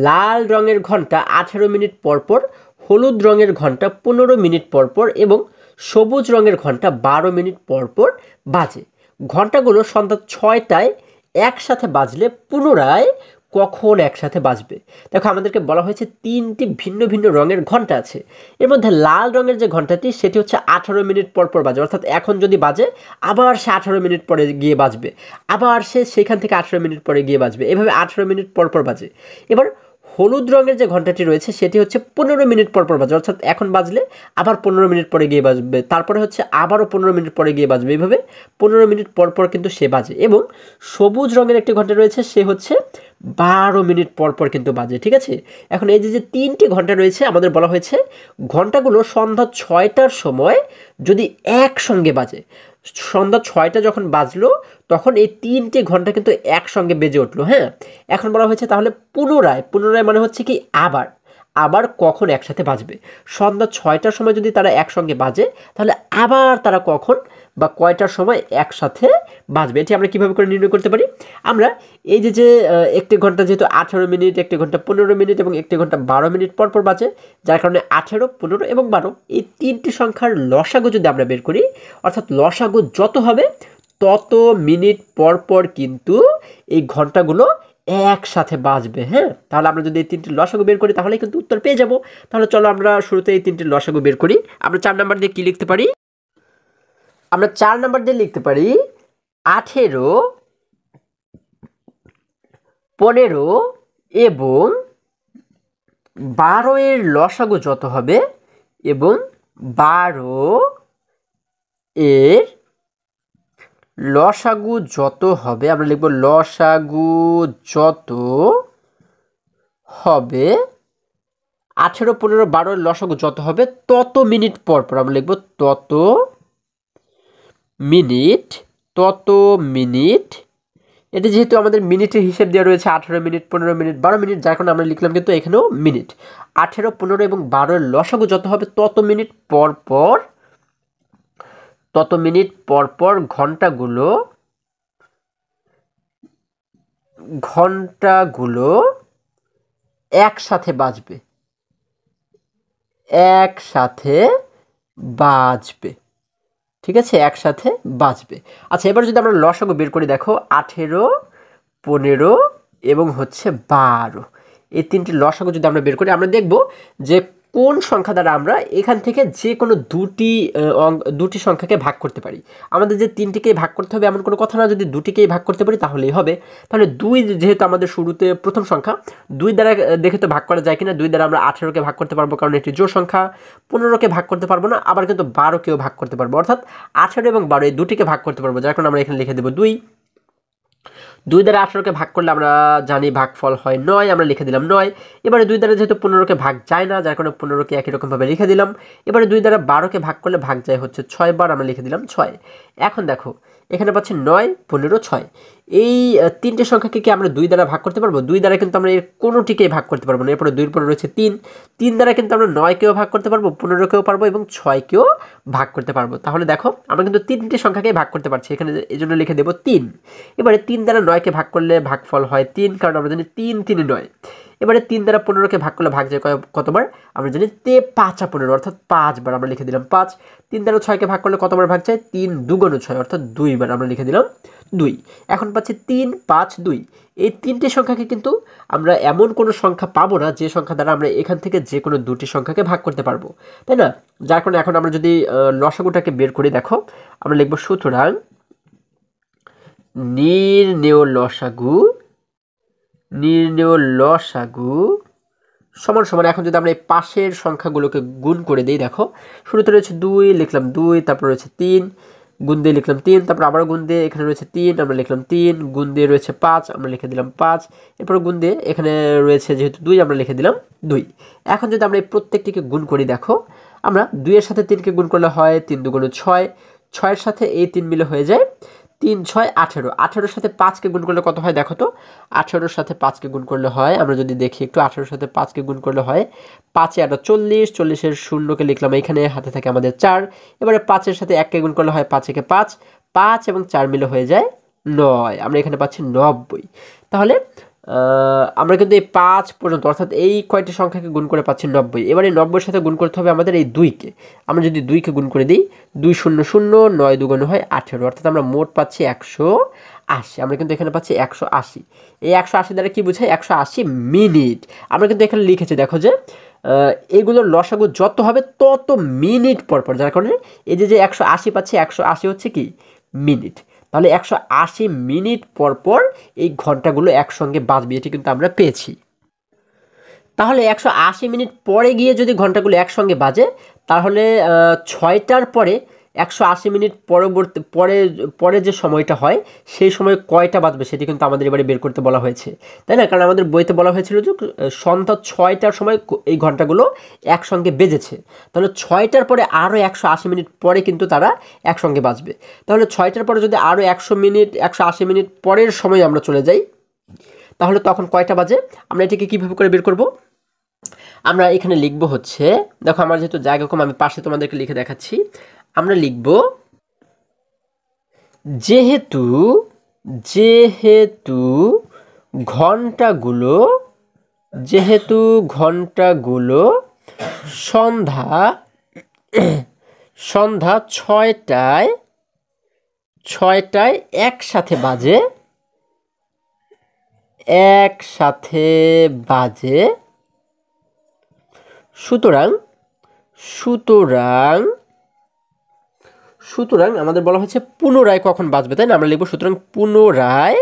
লাল রঙের ঘন্টা 18 মিনিট পর পর, হলুদ রঙের ঘন্টা 15 মিনিট পর পর এবং সবুজ রঙের ঘন্টা 12 মিনিট পর পর বাজে। ঘন্টাগুলো সন্ধ্যা 6টায় একসাথে বাজলে পুনরায় কখন একসাথে বাজবে? দেখো আমাদেরকে বলা হয়েছে 3টি ভিন্ন ভিন্ন রঙের ঘন্টা আছে। এর মধ্যে লাল রঙের যে ঘন্টাটি সেটি হচ্ছে 18 মিনিট পর পর বাজে, অর্থাৎ এখন যদি বাজে আবার সে 18 মিনিট পরে গিয়ে বাজবে, আবার সে সেখান থেকে 18 মিনিট পরে গিয়ে বাজবে, এভাবে 18 মিনিট পর পর বাজে। এবার হলুদ রঙের যে ঘন্টাটি রয়েছে সেটি হচ্ছে 15 মিনিট পর পর বাজে, অর্থাৎ এখন বাজলে আবার 15 মিনিট পরে গিয়ে বাজবে, তারপরে হচ্ছে আবারও 15 মিনিট পরে গিয়ে বাজবে, এইভাবে 15 মিনিট পর পর কিন্তু সে বাজে। এবং সবুজ রঙের একটি ঘন্টা রয়েছে, সে হচ্ছে 12 মিনিট পর পর কিন্তু বাজে, ঠিক আছে? এখন এই যে 3টি ঘন্টা রয়েছে, আমাদের বলা হয়েছে ঘন্টাগুলো সন্ধ্যা 6টার সময় যদি একসঙ্গে বাজে, সন্ধ্যা 6টা যখন বাজলো তখন এই 3টি ঘন্টা কিন্তু একসঙ্গে বেজে উঠলো। হ্যাঁ, এখন বলা হয়েছে তাহলে পুনরায় মানে হচ্ছে কি আবার কখন একসাথে বাজবে? সন্ধ্যা 6টার সময় যদি তারা একসঙ্গে বাজে, তাহলে আবার তারা কখন বা কয়টার সময় একসাথে বাজবে। এটি আমরা কীভাবে করে নির্ণয় করতে পারি? আমরা এই যে একটি ঘন্টা যেহেতু 18 মিনিট, একটি ঘন্টা 15 মিনিট এবং একটি ঘন্টা 12 মিনিট পর পর বাজে, যার কারণে 18, 15 এবং 12 এই তিনটি সংখ্যার লসাগু যদি আমরা বের করি, অর্থাৎ লসাগু যত হবে তত মিনিট পর পর কিন্তু এই ঘন্টাগুলো একসাথে বাজবে। হ্যাঁ, তাহলে আমরা যদি এই তিনটি লসাগু বের করি তাহলে কিন্তু উত্তর পেয়ে যাব। তাহলে চলো আমরা শুরুতে এই তিনটি লসাগু বের করি। আমরা 4 নাম্বার দিয়ে কি লিখতে পারি? আমরা 4 নাম্বার দিয়ে লিখতে পারি 18, 15 এবং 12 এর লসাগু যত হবে এবং 12 এর লসাগু যত হবে, আমরা লিখব লসাগু যত হবে 18, 15, 12 এর লসাগু যত হবে তত মিনিট পর পর, আমরা লিখব তত মিনিট। এটি যেহেতু আমাদের মিনিটের হিসেব দেওয়া রয়েছে 18 মিনিট, 15 মিনিট, 12 মিনিট, যার কারণে আমরা লিখলাম কিন্তু এখানেও মিনিট। 18, 15 এবং 12 এর লসাগু যত হবে তত মিনিট পর পর ঘন্টাগুলো একসাথে বাজবে। ঠিক আছে, একসাথে বাজবে। আচ্ছা, এবার যদি আমরা লসাগু বের করি, দেখো 18, 15 এবং 12 এই তিনটি লসাগু যদি আমরা বের করি, আমরা দেখব যে কোন সংখ্যা দ্বারা আমরা এখান থেকে যে কোনো দুটি সংখ্যাকে ভাগ করতে পারি। আমাদের যে তিনটিকেই ভাগ করতে হবে এমন কোনো কথা না, যদি দুটিকেই ভাগ করতে পারি তাহলেই হবে। তাহলে 2 যেহেতু আমাদের শুরুতে প্রথম সংখ্যা, 2 দ্বারা দেখে তো ভাগ করা যায় কিনা। 2 দ্বারা আমরা 18কে ভাগ করতে পারবো কারণ এটি জোড় সংখ্যা। 15কে ভাগ করতে পারবো না, আবার কিন্তু 12কেও ভাগ করতে পারবো, অর্থাৎ 18 এবং 12 এই দুটিকে ভাগ করতে পারবো, যার কারণে আমরা এখানে লিখে দেবো 2। 2 দ্বারা 18কে ভাগ করলে আমরা জানি ভাগফল হয় 9, আমরা লিখে দিলাম 9। এবারে 2 দ্বারা যেহেতু 15কে ভাগ যায় না, যার কারণে 15কে একই রকমভাবে লিখে দিলাম। এবারে 2 দ্বারা 12কে ভাগ করলে ভাগ যায় 6 বার, আমরা লিখে দিলাম 6। এখন দেখো এখানে পাচ্ছি 9, 15, 6 এই তিনটে সংখ্যাকে কি আমরা 2 দ্বারা ভাগ করতে পারবো? 2 দ্বারা কিন্তু আমরা এর কোনোটিকেই ভাগ করতে পারবো না। এরপরে 2 এর পরে রয়েছে 3 দ্বারা কিন্তু আমরা 9কেও ভাগ করতে পারবো, 15কেও পারবো এবং 6কেও ভাগ করতে পারবো। তাহলে দেখো আমরা কিন্তু তিনটে সংখ্যাকেই ভাগ করতে পারছি, এখানে এই জন্য লিখে দেবো 3। এবারে 3 দ্বারা 9কে ভাগ করলে ভাগফল হয় 3, কারণ আমরা জানি 3, 3, 9। এবারে 3 দ্বারা 15কে ভাগ করলে ভাগ যায় কতবার? আমরা জানি 5 আর 15 অর্থাৎ 5 বার, আমরা লিখে দিলাম 5। 3 দ্বারা 6কে ভাগ করলে কতবার ভাগ যায়? 3 2 6 অর্থাৎ 2 বার, আমরা লিখে দিলাম 2। এখন পাচ্ছি 3, 5, 2 এই তিনটি সংখ্যাকে কিন্তু আমরা এমন কোনো সংখ্যা পাবো না যে সংখ্যা দ্বারা আমরা এখান থেকে যে কোনো দুটি সংখ্যাকে ভাগ করতে পারবো, তাই না? যার কারণে এখন আমরা যদি লসাগুটাকে বের করি, দেখো আমরা লিখব সুতরাং নির্ণেয় লসাগু সমান সমান। এখন যদি আমরা এই পাশের সংখ্যাগুলোকে গুণ করে দিই, দেখো শুরুতে রয়েছে 2, লিখলাম 2, তারপর রয়েছে 3, গুণ দিয়ে লিখলাম 3, তারপর আবার গুণ দিয়ে এখানে রয়েছে 3, আমরা লিখলাম 3, গুণ দিয়ে রয়েছে 5, আমরা লিখে দিলাম 5, এরপর গুণ দিয়ে এখানে রয়েছে যেহেতু 2, আমরা লিখে দিলাম 2। এখন যদি আমরা এই প্রত্যেকটিকে গুণ করি, দেখো আমরা 2 এর সাথে 3কে গুণ করলে হয় 3 2 6, 6 এর সাথে এই 3 মিলে হয়ে যায় 3 6 18, 18-র সাথে 5কে গুণ করলে কত হয় দেখো তো? 18-র সাথে 5কে গুণ করলে হয়, আমরা যদি দেখি একটু, 18-র সাথে 5কে গুণ করলে হয় 5 এ 8 40, 40-এর শূন্যকে লিখলাম এখানে, হাতে থাকে আমাদের 4। এবারে 5-এর সাথে 1কে গুণ করলে হয় 5 একে 5, 5 এবং 4 মিলে হয়ে যায় 9, আমরা এখানে পাচ্ছি 90। তাহলে আমরা কিন্তু এই 5 পর্যন্ত অর্থাৎ এই কয়টি সংখ্যাকে গুণ করে পাচ্ছি 90। এবার এই 90-এর সাথে গুণ করতে হবে আমাদের এই 2কে। আমরা যদি 2কে গুণ করে দিই, 2 0 0, 9 2 হয় 18, অর্থাৎ আমরা মোট পাচ্ছি 180। আমরা কিন্তু এখানে পাচ্ছি 180। এই 180 দ্বারা কি বোঝায়? 180 মিনিট। আমরা কিন্তু এখানে লিখেছি, দেখো যে এগুলোর লসাগু যত হবে তত মিনিট পর পর, যার কারণে এই যে 180 পাচ্ছি, 180 হচ্ছে কি মিনিট। তাহলে 180 মিনিট পর পর এই ঘন্টাগুলো একসঙ্গে বাজবে, এটি কিন্তু আমরা পেয়েছি। তাহলে 180 মিনিট পরে গিয়ে যদি ঘন্টাগুলো একসঙ্গে বাজে, তাহলে 6টার পরে 180 মিনিট পরে যে সময়টা হয় সেই সময় কয়টা বাজবে সেটি কিন্তু আমাদের এবারে বের করতে বলা হয়েছে, তাই না? কারণ আমাদের বইতে বলা হয়েছিল যে সন্ধ্যা 6টার সময় এই ঘন্টাগুলো একসঙ্গে বেজেছে। তাহলে 6টার পরে আরও 180 মিনিট পরে কিন্তু তারা একসঙ্গে বাজবে। তাহলে 6টার পরে যদি আরও 180 মিনিট পরের সময় আমরা চলে যাই, তাহলে তখন কয়টা বাজে? আমরা এটাকে কীভাবে করে বের করব? আমরা এখানে লিখব দেখো আমার যেহেতু জায়গা কম, আমি পাশে তোমাদেরকে লিখে দেখাচ্ছি। আমরা লিখব যেহেতু যেহেতু ঘন্টাগুলো সন্ধ্যা সন্ধ্যা 6টায় একসাথে বাজে সুতরাং আমাদের বলা হচ্ছে পুনরায় কখন বাজবে, তাই না? আমরা লিখব সুতরাং পুনরায়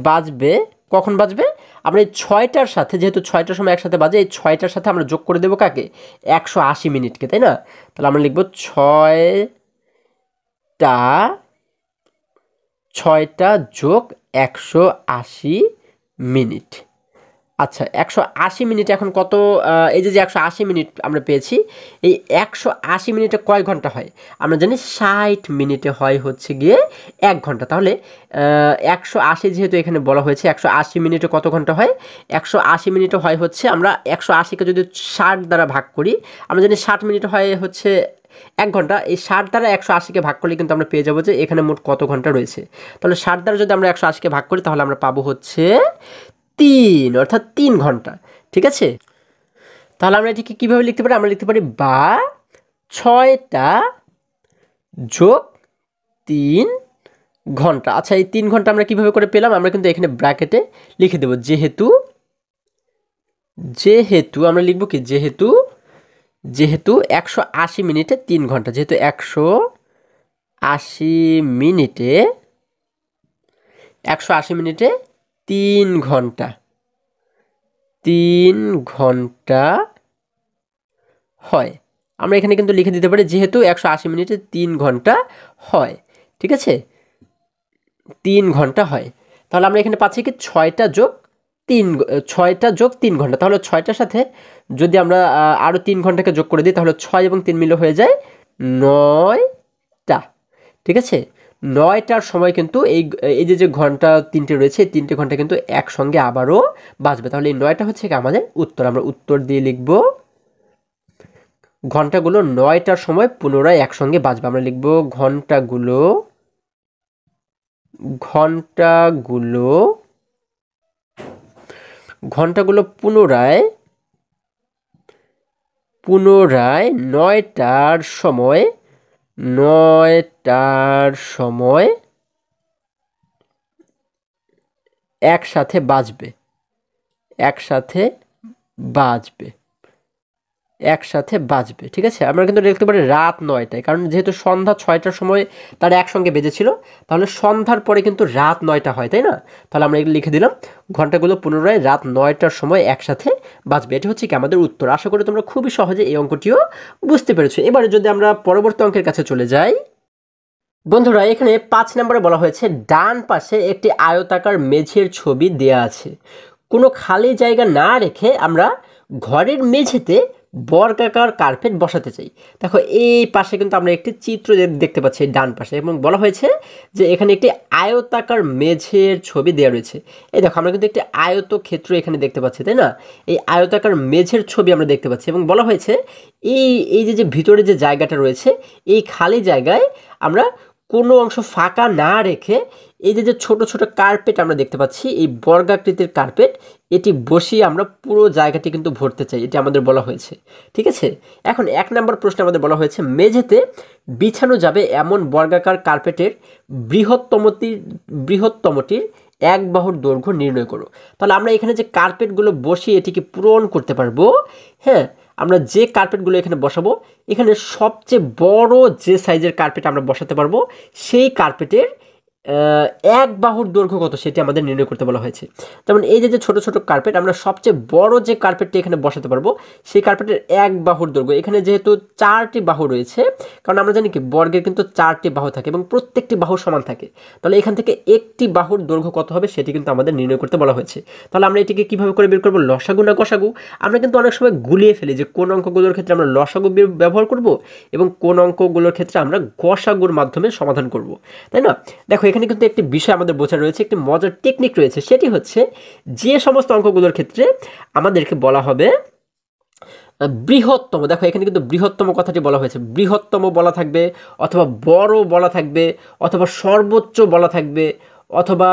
বাজবে কখন বাজবে? আমরা এই 6টার সাথে, যেহেতু 6টার সময় একসাথে বাজে, এই 6টার সাথে আমরা যোগ করে দেবো কাকে? 180 মিনিটকে, তাই না? তাহলে আমরা লিখব 6টা যোগ 180 মিনিট। আচ্ছা, 180 মিনিট এখন কত? এই যে 180 মিনিট আমরা পেয়েছি, এই 180 মিনিটে কয় ঘন্টা হয়? আমরা জানি 60 মিনিটে হয় হচ্ছে গিয়ে 1 ঘন্টা। তাহলে 180 যেহেতু এখানে বলা হয়েছে, 180 মিনিটে কত ঘন্টা হয়? 180 মিনিটে হয় হচ্ছে, আমরা 180কে যদি 60 দ্বারা ভাগ করি, আমরা জানি 60 মিনিটে হয় হচ্ছে 1 ঘন্টা। এই 60 দ্বারা 180কে ভাগ করলে কিন্তু আমরা পেয়ে যাবো যে এখানে মোট কত ঘন্টা রয়েছে। তাহলে 60 দ্বারা যদি আমরা 180কে ভাগ করি, তাহলে আমরা পাবো হচ্ছে 3, অর্থাৎ 3 ঘন্টা। ঠিক আছে, তাহলে আমরা এটিকে কীভাবে লিখতে পারি? আমরা লিখতে পারি 6টা যোগ 3 ঘন্টা। আচ্ছা, এই 3 ঘন্টা আমরা কীভাবে করে পেলাম? আমরা কিন্তু এখানে ব্র্যাকেটে লিখে দেবো যেহেতু আমরা লিখব কি? যেহেতু 180 মিনিটে 3 ঘন্টা, যেহেতু 180 মিনিটে 3 ঘন্টা হয়। আমরা এখানে কিন্তু লিখে দিতে পারি যেহেতু 180 মিনিটে 3 ঘন্টা হয়। ঠিক আছে, 3 ঘন্টা হয়। তাহলে আমরা এখানে পাচ্ছি কি 6টা যোগ 3 ঘন্টা। তাহলে 6টার সাথে যদি আমরা আরও 3 ঘন্টাকে যোগ করে দিই, তাহলে 6 এবং 3 মিলে হয়ে যায় 9টা। ঠিক আছে, 9টার সময় কিন্তু এই যে ঘন্টা 3টে রয়েছে, এই 3টে ঘন্টা কিন্তু একসঙ্গে আবারও বাজবে। তাহলে এই 9টা হচ্ছে কি আমাদের উত্তর। আমরা উত্তর দিয়ে লিখব ঘন্টাগুলো 9টার সময় পুনরায় একসঙ্গে বাজবে। আমরা লিখব ঘন্টাগুলো পুনরায় 9টার সময় একসাথে বাজবে। ঠিক আছে, আমরা কিন্তু লিখতে পারি রাত 9টায়, কারণ যেহেতু সন্ধ্যা 6টার সময় তারা একসঙ্গে বেজেছিল, তাহলে সন্ধ্যার পরে কিন্তু রাত 9টা হয়, তাই না? তাহলে আমরা এগুলো লিখে দিলাম ঘন্টাগুলো পুনরায় রাত 9টার সময় একসাথে বাজবে। এটি হচ্ছে কি আমাদের উত্তর। আশা করি তোমরা খুবই সহজে এই অঙ্কটিও বুঝতে পেরেছো। এবারে যদি আমরা পরবর্তী অঙ্কের কাছে চলে যাই, বন্ধুরা এখানে 5 নম্বরে বলা হয়েছে ডান পাশে একটি আয়তাকার মেঝের ছবি দেয়া আছে। কোনো খালি জায়গা না রেখে আমরা ঘরের মেঝেতে বর্গাকার কার্পেট বসাতে চাই। দেখো, এই পাশে কিন্তু আমরা একটি চিত্র দেখতে পাচ্ছি ডান পাশে, এবং বলা হয়েছে যে এখানে একটি আয়তাকার মেঝের ছবি দেওয়া রয়েছে। এই দেখো, আমরা কিন্তু একটি আয়তক্ষেত্র এখানে দেখতে পাচ্ছি, তাই না? এই আয়তাকার মেঝের ছবি আমরা দেখতে পাচ্ছি, এবং বলা হয়েছে এই যে ভিতরে যে জায়গাটা রয়েছে, এই খালি জায়গায় আমরা কোনো অংশ ফাঁকা না রেখে এই যে ছোট ছোট কার্পেট আমরা দেখতে পাচ্ছি, এই বর্গাকৃতির কার্পেট, এটি বসিয়ে আমরা পুরো জায়গাটি কিন্তু ভরতে চাই, এটি আমাদের বলা হয়েছে। ঠিক আছে, এখন 1 নম্বর প্রশ্নে আমাদের বলা হয়েছে মেঝেতে বিছানো যাবে এমন বর্গাকার কার্পেটের বৃহত্তমটির 1 বাহুর দৈর্ঘ্য নির্ণয় করো। তাহলে আমরা এখানে যে কার্পেটগুলো বসিয়ে এটিকে পূরণ করতে পারবো। হ্যাঁ, আমরা যে কার্পেটগুলো এখানে বসাবো, এখানে সবচেয়ে বড় যে সাইজের কার্পেট আমরা বসাতে পারবো, সেই কার্পেটের 1 বাহুর দৈর্ঘ্য কত সেটি আমাদের নির্ণয় করতে বলা হয়েছে। যেমন এই যে ছোট ছোট কার্পেট, আমরা সবচেয়ে বড় যে কার্পেটটি এখানে বসাতে পারবো, সেই কার্পেটের 1 বাহুর দৈর্ঘ্য, এখানে যেহেতু 4টি বাহু রয়েছে, কারণ আমরা জানি কি বর্গের কিন্তু 4টি বাহু থাকে এবং প্রত্যেকটি বাহু সমান থাকে, তাহলে এখান থেকে একটি বাহুর দৈর্ঘ্য কত হবে সেটি কিন্তু আমাদের নির্ণয় করতে বলা হয়েছে। তাহলে আমরা এটিকে কিভাবে করে বের করবো? লসাগু না গসাগু? আমরা কিন্তু অনেক সময় গুলিয়ে ফেলি যে কোন অঙ্কগুলোর ক্ষেত্রে আমরা লসাগু ব্যবহার করব এবং কোন অঙ্কগুলোর ক্ষেত্রে আমরা গসাগুর মাধ্যমে সমাধান করব, তাই না? দেখো, এখানে কিন্তু একটি বিষয় আমাদের বোঝা রয়েছে, একটি মজার টেকনিক রয়েছে, সেটি হচ্ছে যে সমস্ত অঙ্কগুলোর ক্ষেত্রে আমাদেরকে বলা হবে বৃহত্তম, দেখো এখানে কিন্তু বৃহত্তম কথাটি বলা হয়েছে, বৃহত্তম বলা থাকবে, অথবা বড় বলা থাকবে, অথবা সর্বোচ্চ বলা থাকবে, অথবা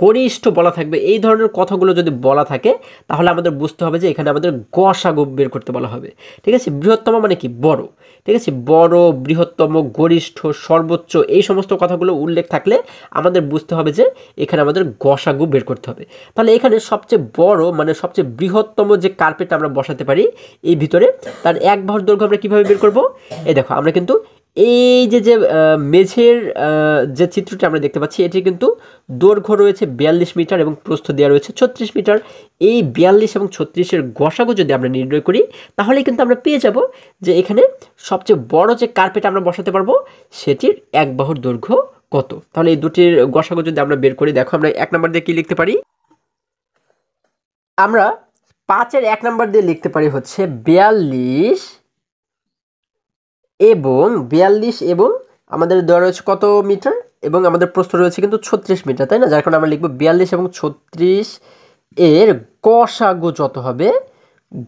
গরিষ্ঠ বলা থাকবে। এই ধরনের কথাগুলো যদি বলা থাকে তাহলে আমাদের বুঝতে হবে যে এখানে আমাদের গসাগু বের করতে বলা হবে। ঠিক আছে, বৃহত্তম মানে কি? বড়। ঠিক আছে, বড়, বৃহত্তম, গরিষ্ঠ, সর্বোচ্চ, এই সমস্ত কথাগুলো উল্লেখ থাকলে আমাদের বুঝতে হবে যে এখানে আমাদের গসাগু বের করতে হবে। তাহলে এখানে সবচেয়ে বড় মানে সবচেয়ে বৃহত্তম যে কার্পেট আমরা বসাতে পারি এই ভিতরে, তার এক বাহুর দৈর্ঘ্য আমরা কীভাবে বের করব? এই দেখো, আমরা কিন্তু এই যে মেঝের যে চিত্রটি আমরা দেখতে পাচ্ছি, এটি কিন্তু দৈর্ঘ্য রয়েছে 42 মিটার এবং প্রস্থ দেওয়া রয়েছে 36 মিটার। এই 42 এবং 36-এর গসাগু যদি আমরা নির্ণয় করি তাহলে কিন্তু আমরা পেয়ে যাব যে এখানে সবচেয়ে বড় যে কার্পেট আমরা বসাতে পারবো সেটির এক বাহুর দৈর্ঘ্য কত। তাহলে এই দুটির গসাগু যদি আমরা বের করি, দেখো আমরা 1 নম্বর দিয়ে কি লিখতে পারি? আমরা 5-এর 1 নম্বর দিয়ে লিখতে পারি হচ্ছে 42 এবং আমাদের দেওয়া রয়েছে কত মিটার, এবং আমাদের প্রস্থ রয়েছে কিন্তু 36 মিটার, তাই না? যার কারণে আমরা লিখব 42 এবং 36 এর গসাগু যত হবে,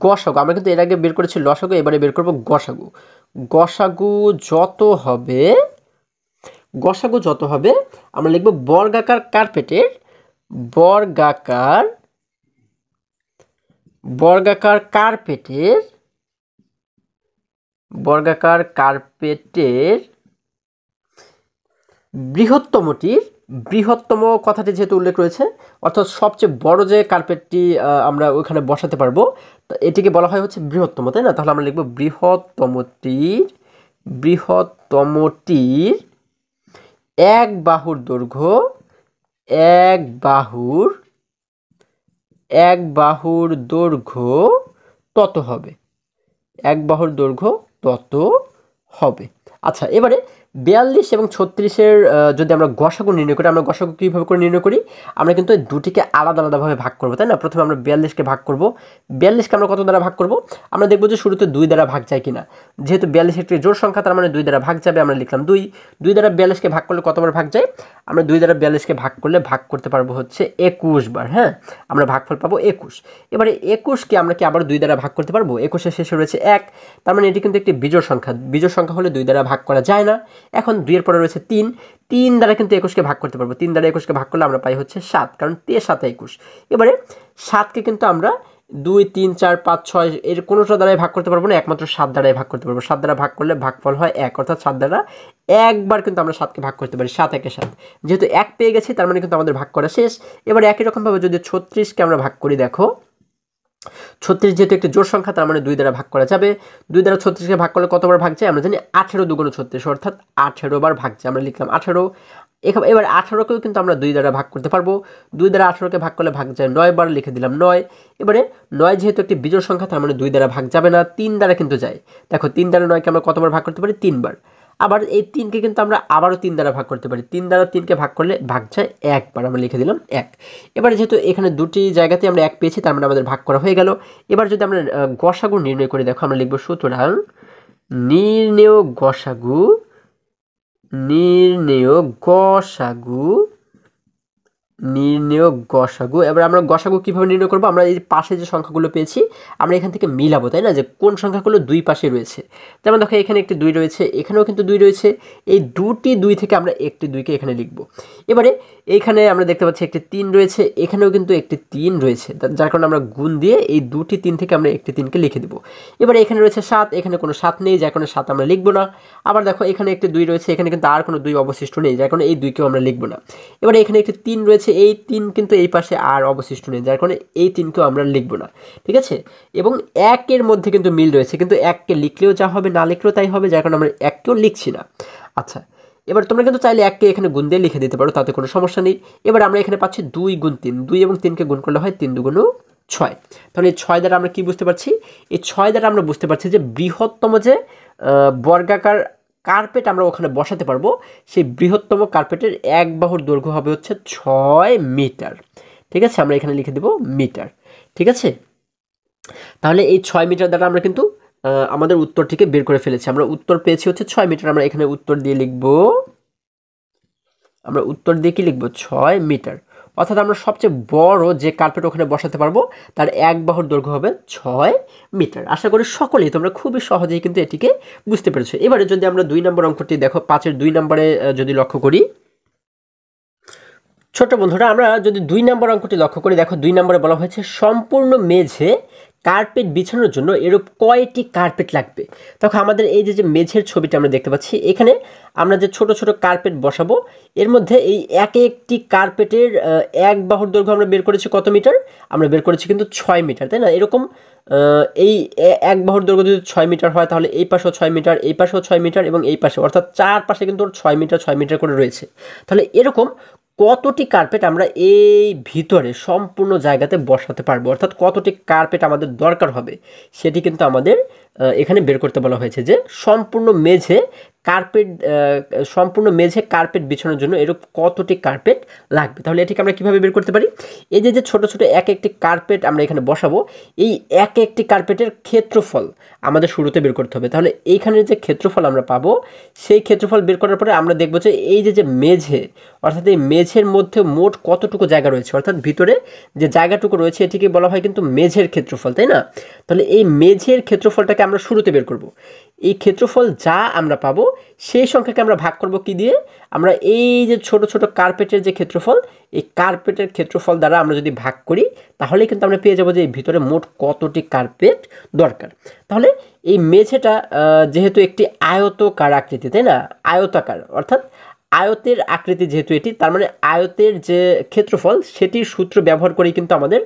গসাগু আমরা কিন্তু এর আগে বের করেছি লসাগু, এবারে বের করব গসাগু। গসাগু যত হবে আমরা লিখব বর্গাকার কার্পেটের বৃহত্তম কথাটি যেহেতু উল্লেখ রয়েছে, অর্থাৎ সবচেয়ে বড় যে কার্পেটটি আমরা ওইখানে বসাতে পারবো, তো এটিকে বলা হয় হচ্ছে বৃহত্তম, তাই না? তাহলে আমরা লিখব বৃহত্তমটির এক বাহুর দৈর্ঘ্য তত হবে। আচ্ছা, এবারে 42 এবং 36-এর যদি আমরা গসাগু নির্ণয় করি, আমরা গসাগু কীভাবে করে নির্ণয় করি? আমরা কিন্তু এই দুটিকে আলাদা আলাদাভাবে ভাগ করবো, তাই না? প্রথমে আমরা 42-কে ভাগ করব। 42-কে আমরা কত দ্বারা ভাগ করব? আমরা দেখব যে শুরুতে 2 দ্বারা ভাগ যায় কিনা। যেহেতু 42 একটি জোড় সংখ্যা, তার মানে 2 দ্বারা ভাগ যাবে, আমরা লিখলাম 2। 2 দ্বারা 42-কে ভাগ করলে কতবার ভাগ যায়? আমরা 2 দ্বারা 42-কে ভাগ করলে ভাগ করতে পারবো হচ্ছে 21 বার। হ্যাঁ, আমরা ভাগফল পাবো 21। এবারে 21-কে আমরা কি আবার 2 দ্বারা ভাগ করতে পারবো? 21-এর শেষে রয়েছে 1, তার মানে এটি কিন্তু একটি বিজোড় সংখ্যা। বিজোড় সংখ্যা হলে 2 দ্বারা ভাগ করা যায় না। এখন 2-এর পরে রয়েছে 3, 3 দ্বারা কিন্তু 21-কে ভাগ করতে পারবো। 3 দ্বারা 21-কে ভাগ করলে আমরা পাই হচ্ছে 7, কারণ 3 7 21। এবারে 7-কে কিন্তু আমরা 2 3 4 5 6 এর কোনোটা দ্বারাই ভাগ করতে পারবো না, একমাত্র 7 দ্বারাই ভাগ করতে পারবো। 7 দ্বারা ভাগ করলে ভাগফল হয় 1, অর্থাৎ 7 দ্বারা একবার কিন্তু আমরা 7-কে ভাগ করতে পারি। 7 1 7, যেহেতু 1 পেয়ে গেছি তার মানে কিন্তু আমাদের ভাগ করা শেষ। এবার একই রকমভাবে যদি 36-কে আমরা ভাগ করি, দেখো 36 যেহেতু একটি জোড় সংখ্যা, তার মানে 2 দ্বারা ভাগ করা যাবে। 2 দ্বারা 36-কে ভাগ করলে কতবার ভাগ যায়? আমরা জানি 18 2 36, অর্থাৎ 18 বার ভাগ যায়। আমরা লিখলাম 18। এবার 18-কেও কিন্তু আমরা 2 দ্বারা ভাগ করতে পারবো। 2 দ্বারা 18-কে ভাগ করলে ভাগ যায় 9 বার, লিখে দিলাম 9। এবারে 9 যেহেতু একটি বিজোড় সংখ্যা, তার মানে 2 দ্বারা ভাগ যাবে না, 3 দ্বারা কিন্তু যায়। দেখো 3 দ্বারা 9-কে আমরা কতবার ভাগ করতে পারি? 3 বার। আবার এই 3-কে কিন্তু আমরা আবারও 3 দ্বারা ভাগ করতে পারি। 3 দ্বারা 3-কে ভাগ করলে ভাগ যায় 1 বার, আমরা লিখে দিলাম 1। এবারে যেহেতু এখানে দুটি জায়গাতে আমরা 1 পেয়েছি, তার মানে আমাদের ভাগ করা হয়ে গেল। এবার যদি আমরা গসাগু নির্ণয় করি, দেখো আমরা লিখব সুতরাং নির্ণেয় গসাগু। এবার আমরা গসাগু কীভাবে নির্ণয় করবো? আমরা এই পাশে যে সংখ্যাগুলো পেয়েছি আমরা এখান থেকে মিলাবো, তাই না? যে কোন সংখ্যাগুলো 2 পাশে রয়েছে। যেমন দেখো এখানে একটি 2 রয়েছে, এখানেও কিন্তু 2 রয়েছে। এই দুটি 2 থেকে আমরা একটি 2-কে এখানে লিখবো। এবারে এইখানে আমরা দেখতে পাচ্ছি একটি 3 রয়েছে, এখানেও কিন্তু একটি 3 রয়েছে, যার কারণে আমরা গুণ দিয়ে এই দুটি 3 থেকে আমরা একটি 3-কে লিখে দেবো। এবারে এখানে রয়েছে 7, এখানে কোনো 7 নেই, যার কারণে 7 আমরা লিখবো না। আবার দেখো এখানে একটি 2 রয়েছে, এখানে কিন্তু আর কোনো 2 অবশিষ্ট নেই, যার কারণে এই 2-কেও আমরা লিখবো না। এবারে এখানে একটি 3 রয়েছে, এই 3 কিন্তু এই পাশে আর অবশিষ্ট নেই, যার কারণে এই 3-কেও আমরা লিখবো না। ঠিক আছে, এবং 1-এর মধ্যে কিন্তু মিল রয়েছে, কিন্তু 1-কে লিখলেও যা হবে, না লিখলেও তাই হবে, যার কারণে আমরা 1-কেও লিখছি না। আচ্ছা, এবার তোমরা কিন্তু চাইলে 1-কে এখানে গুণ দিয়ে লিখে দিতে পারো, তাতে কোনো সমস্যা নেই। এবার আমরা এখানে পাচ্ছি 2 গুণ 3, 2 এবং 3-কে গুণ করলে হয় 3 2 6। তাহলে এই 6 দ্বারা আমরা কি বুঝতে পারছি? এই 6 দ্বারা আমরা বুঝতে পারছি যে বৃহত্তম যে বর্গাকার কার্পেট আমরা ওখানে বসাতে পারবো, সেই বৃহত্তম কার্পেটের এক বাহুর দৈর্ঘ্য হবে হচ্ছে 6 মিটার। ঠিক আছে, আমরা এখানে লিখে দেব মিটার। ঠিক আছে, তাহলে এই 6 মিটার দ্বারা আমরা কিন্তু আমাদের উত্তরটিকে বের করে ফেলেছি। আমরা উত্তর পেয়েছি হচ্ছে 6 মিটার। আমরা এখানে উত্তর দিয়ে লিখব, আমরা উত্তর দিয়ে কি লিখব? 6 মিটার। অর্থাৎ আমরা সবচেয়ে বড় যে কার্পেট ওখানে বসাতে পারবো তার এক বাহুর দৈর্ঘ্য হবে 6 মিটার। আশা করি সকলেই তোমরা খুবই সহজেই কিন্তু এটিকে বুঝতে পেরেছো। এবারে যদি আমরা 2 নম্বর অঙ্কটি দেখো, 5-এর 2 নম্বরে যদি লক্ষ্য করি, ছোট বন্ধুরা আমরা যদি 2 নম্বর অঙ্কটি লক্ষ্য করি, দেখো 2 নম্বরে বলা হয়েছে সম্পূর্ণ মেঝে কার্পেট বিছানোর জন্য এরূপ কয়টি কার্পেট লাগবে। তখন আমাদের এই যে মেঝের ছবিটা আমরা দেখতে পাচ্ছি, এখানে আমরা যে ছোট ছোট কার্পেট বসাবো, এর মধ্যে এই একটি কার্পেটের এক বাহুর দৈর্ঘ্য আমরা বের করেছি কত মিটার, আমরা বের করেছি কিন্তু 6 মিটার, তাই না? এরকম এই এক বাহুর দৈর্ঘ্য যদি 6 মিটার হয় তাহলে এই পাশেও 6 মিটার, এই পাশেও 6 মিটার এবং এই পাশে, অর্থাৎ চার পাশে কিন্তু 6 মিটার 6 মিটার করে রয়েছে। তাহলে এরকম কতটি কার্পেট আমরা এই ভিতরে সম্পূর্ণ জায়গাতে বসাতে পারবো, অর্থাৎ কতটি কার্পেট আমাদের দরকার হবে সেটি কিন্তু আমাদের এখানে বের করতে বলা হয়েছে যে সম্পূর্ণ মেঝে কার্পেট বিছানোর জন্য এরকম কতটি কার্পেট লাগবে। তাহলে এটিকে আমরা কিভাবে বের করতে পারি? এই যে ছোট ছোট এক একটি কার্পেট আমরা এখানে বসাবো, এই এক একটি কার্পেটের ক্ষেত্রফল আমাদের শুরুতে বের করতে হবে। তাহলে এইখানে যে ক্ষেত্রফল আমরা পাবো, সেই ক্ষেত্রফল বের করার পরে আমরা দেখবো যে এই যে মেঝে, অর্থাৎ এই মেঝের মধ্যে মোট কতটুকু জায়গা রয়েছে, অর্থাৎ ভিতরে যে জায়গাটুকু রয়েছে এটিকে বলা হয় কিন্তু মেঝের ক্ষেত্রফল, তাই না? তাহলে এই মেঝের ক্ষেত্রফলটাকে আমরা শুরুতে বের করব। এই ক্ষেত্রফল যা আমরা পাবো সেই সংখ্যাকে আমরা ভাগ করব কি দিয়ে? আমরা এই যে ছোট ছোট কার্পেটের যে ক্ষেত্রফল, এই কার্পেটের ক্ষেত্রফল দ্বারা আমরা যদি ভাগ করি তাহলে কিন্তু আমরা পেয়ে যাবো যে এই ভিতরে মোট কতটি কার্পেট দরকার। তাহলে এই মেঝেটা যেহেতু একটি আয়তকার আকৃতি, তাই না? আয়তাকার, অর্থাৎ আয়তের আকৃতি যেহেতু এটি, তার মানে আয়তের যে ক্ষেত্রফল সেটির সূত্র ব্যবহার করেই কিন্তু আমাদের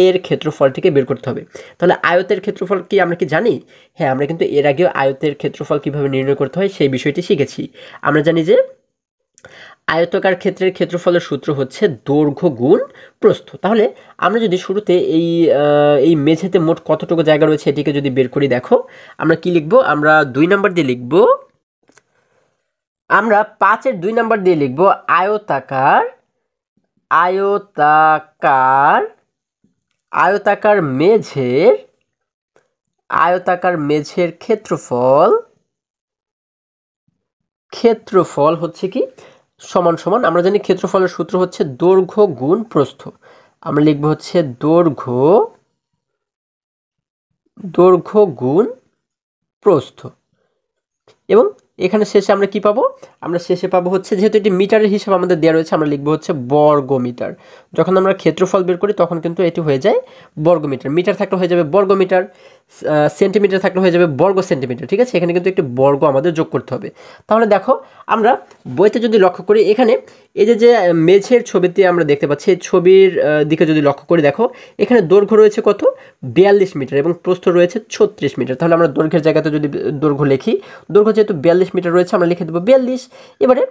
এর ক্ষেত্রফলটিকে বের করতে হবে। তাহলে আয়তের ক্ষেত্রফল কি আমরা কি জানি? হ্যাঁ, আমরা কিন্তু এর আগেও আয়তের ক্ষেত্রফল কিভাবে নির্ণয় করতে হয় সেই বিষয়টি শিখেছি। আমরা জানি যে আয়তাকার ক্ষেত্রের ক্ষেত্রফলের সূত্র হচ্ছে দৈর্ঘ্য গুণ প্রস্থ। তাহলে আমরা যদি শুরুতে এই মেঝেতে মোট কতটুকু জায়গা রয়েছে এটিকে যদি বের করি, দেখো আমরা কি লিখবো? আমরা 2 নম্বর দিয়ে লিখবো, আমরা 5-এর 2 নম্বর দিয়ে লিখব আয়তাকার মেঝের ক্ষেত্রফল হচ্ছে কি সমান সমান, আমরা জানি ক্ষেত্রফলের সূত্র হচ্ছে দৈর্ঘ্য গুণ প্রস্থ। আমরা লিখব হচ্ছে দৈর্ঘ্য গুণ প্রস্থ। এবং এখানে শেষে আমরা কি পাবো? আমরা শেষে পাবো হচ্ছে, যেহেতু এটি মিটারের হিসাব আমাদের দেওয়া রয়েছে, আমরা লিখবো হচ্ছে বর্গ মিটার। যখন আমরা ক্ষেত্রফল বের করি তখন কিন্তু এটি হয়ে যায় বর্গ মিটার। মিটার থাকলে হয়ে যাবে বর্গ মিটার, সেন্টিমিটার থাকলে হয়ে যাবে বর্গ সেন্টিমিটার, ঠিক আছে? এখানে কিন্তু একটি বর্গ আমাদের যোগ করতে হবে। তাহলে দেখো আমরা বইতে যদি লক্ষ্য করি, এখানে এই যে মেঝের ছবিতে আমরা দেখতে পাচ্ছি, এই ছবির দিকে যদি লক্ষ্য করি, দেখো এখানে দৈর্ঘ্য রয়েছে কত? 42 মিটার এবং প্রস্থ রয়েছে 36 মিটার। তাহলে আমরা দৈর্ঘ্যের জায়গাতে যদি দৈর্ঘ্য লিখি, দৈর্ঘ্য যেহেতু 42 মিটার রয়েছে আমরা লিখে দেবো 42। এবারে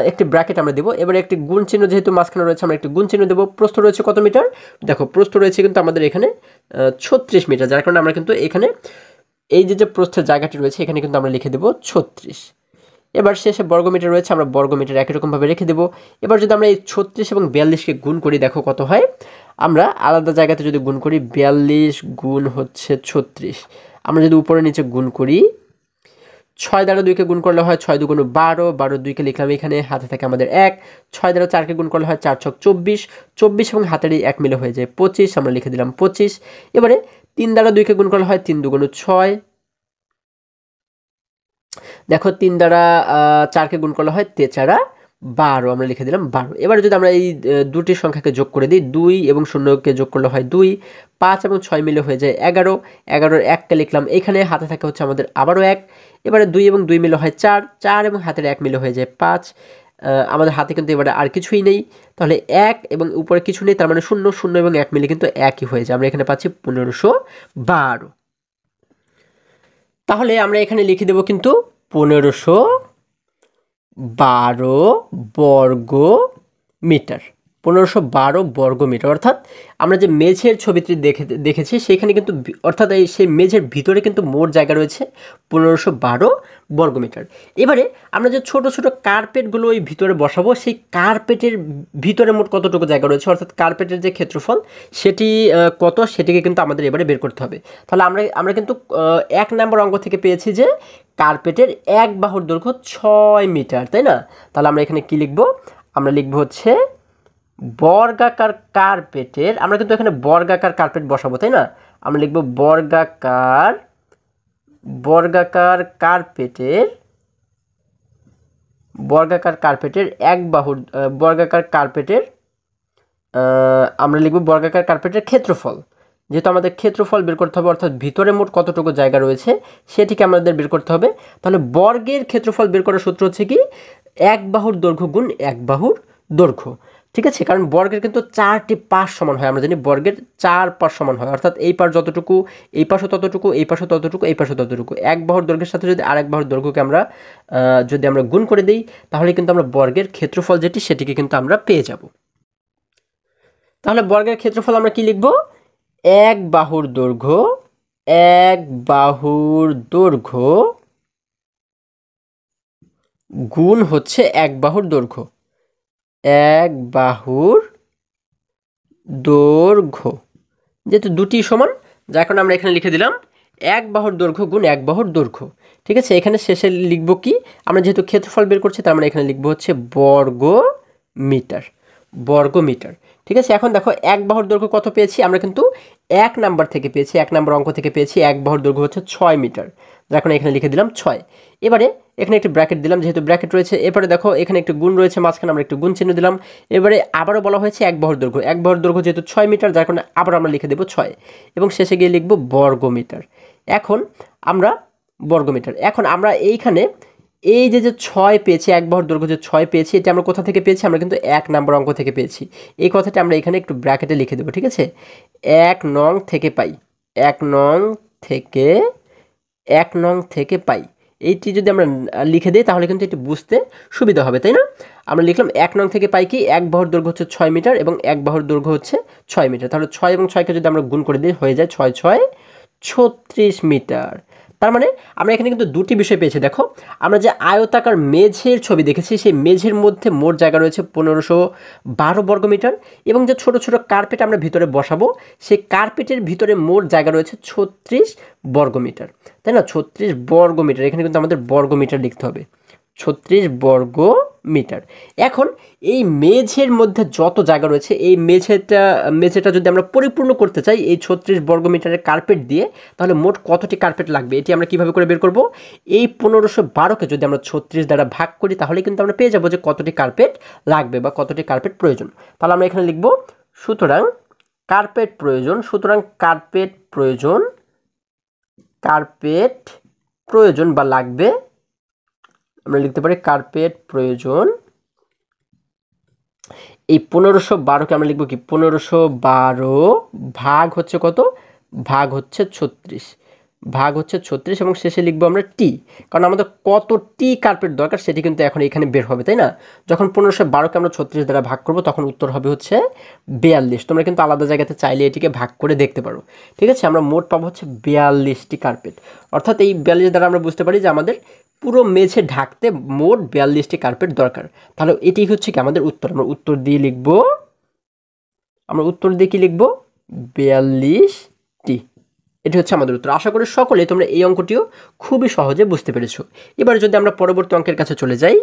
একটি ব্র্যাকেট আমরা দেবো, এবারে একটি গুণ চিহ্ন যেহেতু মাঝখানে রয়েছে আমরা একটি গুণ চিহ্ন দেবো। প্রস্থ রয়েছে কত মিটার? দেখো প্রস্থ রয়েছে কিন্তু আমাদের এখানে 36 মিটার, যার কারণে আমরা কিন্তু এখানে এই যে প্রস্থের জায়গাটি রয়েছে এখানে কিন্তু আমরা লিখে দেবো 36। এবার শেষে বর্গমিটার রয়েছে, আমরা বর্গমিটার একই রকমভাবে রেখে দেবো। এবার যদি আমরা এই 36 এবং 42কে গুণ করি, দেখো কত হয়। আমরা আলাদা জায়গাতে যদি গুণ করি, 42 গুণ হচ্ছে 36, আমরা যদি উপরে নিচে গুণ করি, 6 দ্বারা 2কে গুণ করলে হয় 6 2 12, 12 2কে লিখলাম এখানে, হাতে থাকে আমাদের 1, 6 দ্বারা 4কে গুণ করলে হয় 4 6 24, 24 এবং হাতের এই 1 মিলে হয়ে যায় 25, আমরা লিখে দিলাম 25। এবারে 3 দ্বারা 2কে গুণ করলে হয় 3 2 6, দেখো 3 দ্বারা 4কে গুণ করলে হয় 3 12, আমরা লিখে দিলাম 12। এবারে যদি আমরা এই দুটি সংখ্যাকে যোগ করে দিই, 2 এবং 0কে যোগ করলে হয় 2, 5 এবং 6 মিলে হয়ে যায় 11, 11-এর 1কে লিখলাম এখানে, হাতে থাকে হচ্ছে আমাদের আবারও 1। এবারে 2 এবং 2 মিলে হয় 4, 4 এবং হাতের 1 মিলে হয়ে যায় 5। আমাদের হাতে কিন্তু এবারে আর কিছুই নেই, তাহলে 1 এবং উপরে কিছু নেই, তার মানে 0, 0 এবং 1 মিলে কিন্তু একই হয়ে যায়। আমরা এখানে পাচ্ছি 1512। তাহলে আমরা এখানে লিখে দেব কিন্তু 1512 বর্গ মিটার, 1512 বর্গ মিটার। অর্থাৎ আমরা যে মেঝের ছবিটি দেখেছি সেখানে কিন্তু, অর্থাৎ সেই মেঝের ভিতরে কিন্তু মোট জায়গা রয়েছে 1512 বর্গ মিটার। এবারে আমরা যে ছোট ছোট কার্পেটগুলো ওই ভিতরে বসাবো, সেই কার্পেটের ভিতরে মোট কতটুকু জায়গা রয়েছে, অর্থাৎ কার্পেটের যে ক্ষেত্রফল সেটি কত, সেটিকে কিন্তু আমাদের এবারে বের করতে হবে। তাহলে আমরা কিন্তু 1 নম্বর অঙ্ক থেকে পেয়েছি যে কার্পেটের এক বাহুর দৈর্ঘ্য 6 মিটার, তাই না? তাহলে আমরা এখানে কি লিখব? আমরা লিখব হচ্ছে বর্গাকার কার্পেটের, আমরা কিন্তু এখানে বর্গাকার কার্পেট বসাবো, তাই না? আমরা লিখব বর্গাকার কার্পেটের এক বাহুর আমরা লিখব বর্গাকার কার্পেটের ক্ষেত্রফল। যেহেতু আমাদের ক্ষেত্রফল বের করতে হবে, অর্থাৎ ভিতরে মোট কতটুকু জায়গা রয়েছে সেটিকে আমাদের বের করতে হবে। তাহলে বর্গের ক্ষেত্রফল বের করার সূত্র হচ্ছে কি, এক বাহুর দৈর্ঘ্য গুণ এক বাহুর দৈর্ঘ্য। ঠিক আছে, কারণ বর্গের কিন্তু 4টি পাশ সমান হয়, আমরা জানি বর্গের 4 পাশ সমান হয়, অর্থাৎ এই পাশ যতটুকু, এই পাশও ততটুকু, এই পাশও ততটুকু, এই পাশও ততটুকু। এক বাহুর দৈর্ঘ্যের সাথে যদি আরেক বাহুর দৈর্ঘ্যকে আমরা যদি আমরা গুণ করে দিই, তাহলে কিন্তু আমরা বর্গের ক্ষেত্রফল যেটি সেটিকে কিন্তু আমরা পেয়ে যাব। তাহলে বর্গের ক্ষেত্রফল আমরা কি লিখব? এক বাহুর দৈর্ঘ্য গুণ হচ্ছে এক বাহুর দৈর্ঘ্য, যেহেতু দুটি সমান, যার কারণে আমরা এখানে লিখে দিলাম এক বাহুর দৈর্ঘ্য গুণ এক বাহুর দৈর্ঘ্য। ঠিক আছে, এখানে শেষে লিখব কি, আমরা যেহেতু ক্ষেত্রফল বের করছি তার মানে এখানে লিখব হচ্ছে বর্গমিটার। ঠিক আছে, এখন দেখো এক বাহুর দৈর্ঘ্য কত পেয়েছি, আমরা কিন্তু এক নাম্বার অঙ্ক থেকে পেয়েছি এক বাহুর দৈর্ঘ্য হচ্ছে 6 মিটার, যার কারণে এখানে লিখে দিলাম 6। এবারে এখানে একটি ব্র্যাকেট দিলাম, যেহেতু ব্র্যাকেট রয়েছে। এবারে দেখো এখানে একটু গুণ রয়েছে মাঝখানে, আমরা একটু গুণ চিহ্ন দিলাম। এবারে আবারও বলা হয়েছে এক বাহুর দৈর্ঘ্য যেহেতু 6 মিটার, যার কারণে আবার আমরা লিখে দেবো 6 এবং শেষে গিয়ে লিখব বর্গমিটার। এখন আমরা এইখানে এই যে 6 পেয়েছি, এক বাহুর দৈর্ঘ্য যে 6 পেয়েছি, এটা আমরা কোথা থেকে পেয়েছি, আমরা কিন্তু 1 নম্বর অঙ্ক থেকে পেয়েছি। এই কথাটা আমরা এখানে একটু ব্র্যাকেটে লিখে দেবো। ঠিক আছে, 1 নং থেকে পাই, এইটি যদি আমরা লিখে দিই তাহলে কিন্তু এটি বুঝতে সুবিধা হবে, তাই না? আমরা লিখলাম 1 নং থেকে পাই কি, এক বাহুর দৈর্ঘ্য হচ্ছে 6 মিটার এবং এক বাহুর দৈর্ঘ্য হচ্ছে 6 মিটার। তাহলে 6 এবং 6কে যদি আমরা গুণ করে দিই হয়ে যায় 6 6 36 মিটার। তার মানে আমরা এখানে কিন্তু দুটি বিষয় পেয়েছি। দেখো, আমরা যে আয়তাকার মেঝের ছবি দেখেছি, সেই মেঝের মধ্যে মোট জায়গা রয়েছে 1512 বর্গমিটার এবং যে ছোট ছোট কার্পেট আমরা ভিতরে বসাবো, সেই কার্পেটের ভিতরে মোট জায়গা রয়েছে 36 বর্গমিটার, তাই না? 36 বর্গমিটার, এখানে কিন্তু আমাদের বর্গমিটার লিখতে হবে, 36 বর্গমিটার। এখন এই মেঝের মধ্যে যত জায়গা রয়েছে, এই মেঝেটা যদি আমরা পরিপূর্ণ করতে চাই এই 36 বর্গমিটারের কার্পেট দিয়ে, তাহলে মোট কতটি কার্পেট লাগবে এটি আমরা কিভাবে করে বের করব? এই 1512কে যদি আমরা 36 দ্বারা ভাগ করি তাহলে কিন্তু আমরা পেয়ে যাব যে কতটি কার্পেট লাগবে বা কতটি কার্পেট প্রয়োজন। তাহলে আমরা এখানে লিখব সুতরাং কার্পেট প্রয়োজন বা লাগবে, আমরা লিখতে পারি কার্পেট প্রয়োজন। এই 1512কে আমরা লিখব কি, 1512 ভাগ হচ্ছে কত, ভাগ হচ্ছে 36 এবং শেষে লিখবো আমরা টি, কারণ আমাদের কতটি কার্পেট দরকার সেটি কিন্তু এখন এখানে বের হবে, তাই না? যখন 1512কে আমরা 36 দ্বারা ভাগ করব তখন উত্তর হবে হচ্ছে 42। তোমরা কিন্তু আলাদা জায়গাতে চাইলে এটিকে ভাগ করে দেখতে পারো। ঠিক আছে, আমরা মোট পাবো হচ্ছে 42টি কার্পেট, অর্থাৎ এই 42 দ্বারা আমরা বুঝতে পারি যে আমাদের পুরো মেঝে ঢাকতে মোট 42টি কার্পেট দরকার। তাহলে এটি হচ্ছে কি আমাদের উত্তর। আমরা উত্তর দিয়ে কি লিখব, 42টি। এটি হচ্ছে আমাদের উত্তর। আশা করি সকলে তোমরা এই অঙ্কটিও খুবই সহজে বুঝতে পেরেছো। এবার যদি আমরা পরবর্তী অঙ্কের কাছে চলে যাই,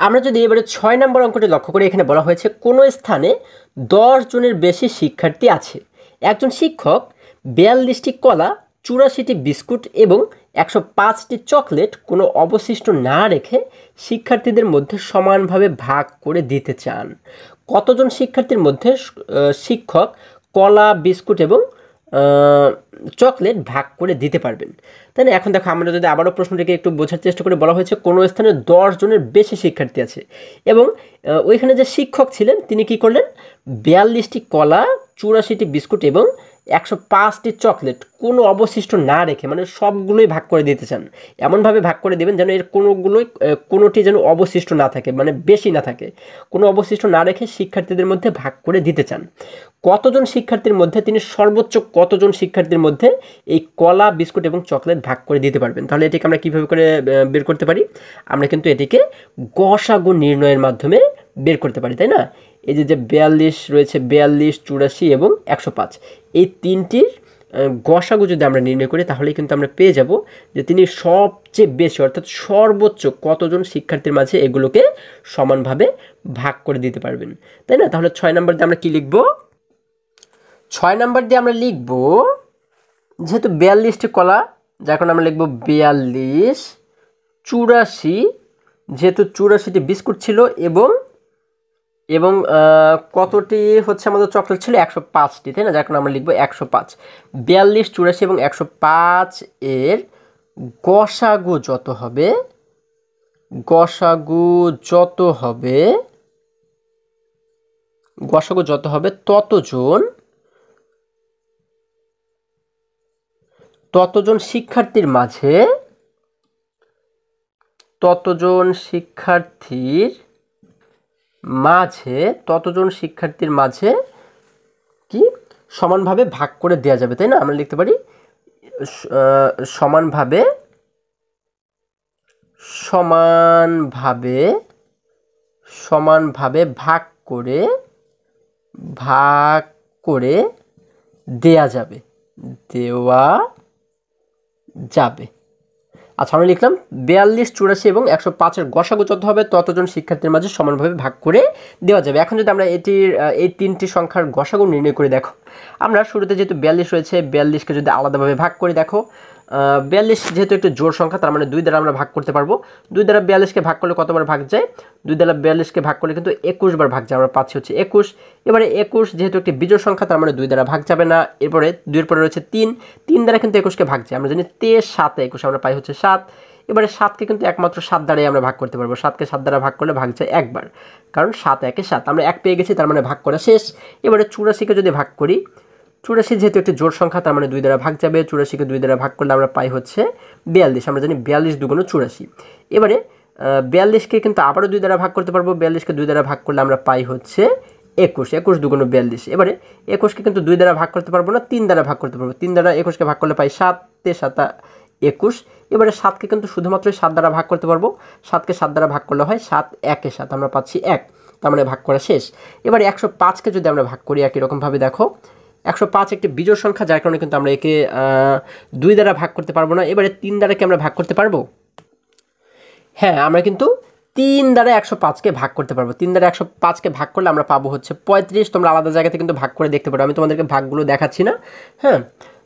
আমরা যদি এবারে 6 নম্বর অঙ্কটি লক্ষ্য করি, এখানে বলা হয়েছে কোনো স্থানে 10 জনের বেশি শিক্ষার্থী আছে, একজন শিক্ষক 42টি কলা, 84টি বিস্কুট এবং 105টি চকলেট কোনো অবশিষ্ট না রেখে শিক্ষার্থীদের মধ্যে সমানভাবে ভাগ করে দিতে চান। কতজন শিক্ষার্থীর মধ্যে শিক্ষক কলা, বিস্কুট এবং চকলেট ভাগ করে দিতে পারবেন, তাই না? এখন দেখো, আমরা যদি আবারও প্রশ্নটিকে একটু বোঝার চেষ্টা করে, বলা হয়েছে কোনো স্থানে 10 জনের বেশি শিক্ষার্থী আছে এবং ওইখানে যে শিক্ষক ছিলেন তিনি কি করলেন, 42টি কলা, 84টি বিস্কুট এবং 105টি চকলেট কোনো অবশিষ্ট না রেখে, মানে সবগুলোই ভাগ করে দিতে চান। এমনভাবে ভাগ করে দেবেন যেন এর কোনোটি যেন অবশিষ্ট না থাকে, মানে বেশি না থাকে, কোনো অবশিষ্ট না রেখে শিক্ষার্থীদের মধ্যে ভাগ করে দিতে চান। কতজন শিক্ষার্থীর মধ্যে তিনি সর্বোচ্চ কতজন শিক্ষার্থীর মধ্যে এই কলা, বিস্কুট এবং চকলেট ভাগ করে দিতে পারবেন? তাহলে এটিকে আমরা কীভাবে করে বের করতে পারি? আমরা কিন্তু এটিকে গসাগু নির্ণয়ের মাধ্যমে বের করতে পারি, তাই না? এই যে 42 রয়েছে, 42, 84 এবং 105, এই তিনটির গসাগু যদি আমরা নির্ণয় করি তাহলে কিন্তু আমরা পেয়ে যাব যে তিনি সবচেয়ে বেশি অর্থাৎ সর্বোচ্চ কতজন শিক্ষার্থীর মাঝে এগুলোকে সমানভাবে ভাগ করে দিতে পারবেন, তাই না? তাহলে 6 নম্বর দিয়ে আমরা কি লিখব? 6 নম্বর দিয়ে আমরা লিখব যেহেতু 42টি কলা, যার কারণে আমরা লিখব 42, 84 যেহেতু 84টি বিস্কুট ছিল এবং কতটি হচ্ছে আমাদের চকলেট ছিল? 105টি, তাই না? যার কারণে আমরা লিখব 105। 42, 84 এবং 105 এর গসাগু যত হবে ততজন শিক্ষার্থীর মাঝে কি সমানভাবে ভাগ করে দেওয়া যাবে, তাই না? আমরা লিখতে পারি সমানভাবে ভাগ করে দেওয়া যাবে। আচ্ছা, আমরা লিখলাম 42, 84 এবং 105 এর গসাগু যত হবে ততজন শিক্ষার্থীর মাঝে সমানভাবে ভাগ করে দেওয়া যাবে। এখন যদি আমরা এই 3টি সংখ্যার গসাগু নির্ণয় করে দেখো, আমরা শুরুতে যেহেতু 42 রয়েছে, 42কে যদি আলাদাভাবে ভাগ করে দেখো, 42 যেহেতু একটু জোড় সংখ্যা, তার মানে 2 দ্বারা আমরা ভাগ করতে পারবো। 2 দ্বারা 42কে ভাগ করলে কতবার ভাগ যায়? 2 দ্বারা 42কে ভাগ করলে কিন্তু 21 বার ভাগ যায়, আমরা পাচ্ছি হচ্ছে 21। এবারে 21 যেহেতু একটি বিজোড় সংখ্যা, তার মানে 2 দ্বারা ভাগ যাবে না। এরপরে 2 এর পরে রয়েছে 3 দ্বারা কিন্তু 21কে ভাগ যায়, আমরা জানি 3 7 21, আমরা পাই হচ্ছে 7। এবারে 7কে কিন্তু একমাত্র 7 দ্বারাই আমরা ভাগ করতে পারবো। 7কে 7 দ্বারা ভাগ করলে ভাগ যায় একবার, কারণ 7 1 7, আমরা 1 পেয়ে গেছি, তার মানে ভাগ করা শেষ। এবারে 84কে যদি ভাগ করি, 84 যেহেতু একটি জোড় সংখ্যা, তার মানে 2 দ্বারা ভাগ যাবে। 84কে 2 দ্বারা ভাগ করলে আমরা পাই হচ্ছে 42, আমরা জানি 42 2 84। এবারে 42কে কিন্তু আবারও 2 দ্বারা ভাগ করতে পারবো। 42কে 2 দ্বারা ভাগ করলে আমরা পাই হচ্ছে 21, 21 2 42। এবারে 21কে কিন্তু 2 দ্বারা ভাগ করতে পারবো না, 3 দ্বারা ভাগ করতে পারবো। 3 দ্বারা 21কে ভাগ করলে পাই 7, 7 21। এবারে 7কে কিন্তু শুধুমাত্র 7 দ্বারা ভাগ করতে পারবো। 7কে 7 দ্বারা ভাগ করলে হয় 7 1 7, আমরা পাচ্ছি 1, তার মানে ভাগ করা শেষ। এবারে 105কে যদি আমরা ভাগ করি একই রকমভাবে দেখো, 105 একটি বিজোড় সংখ্যা, যার কারণে কিন্তু আমরা একে 2 দ্বারা ভাগ করতে পারবো না। এবারে 3 দ্বারা কি আমরা ভাগ করতে পারবো? হ্যাঁ, আমরা কিন্তু 3 দ্বারা 105কে ভাগ করতে পারবো। 3 দ্বারা 105কে ভাগ করলে আমরা পাবো হচ্ছে 35। তোমরা আলাদা জায়গাতে কিন্তু ভাগ করে দেখতে পারো, আমি তোমাদেরকে ভাগগুলো দেখাচ্ছি না। হ্যাঁ,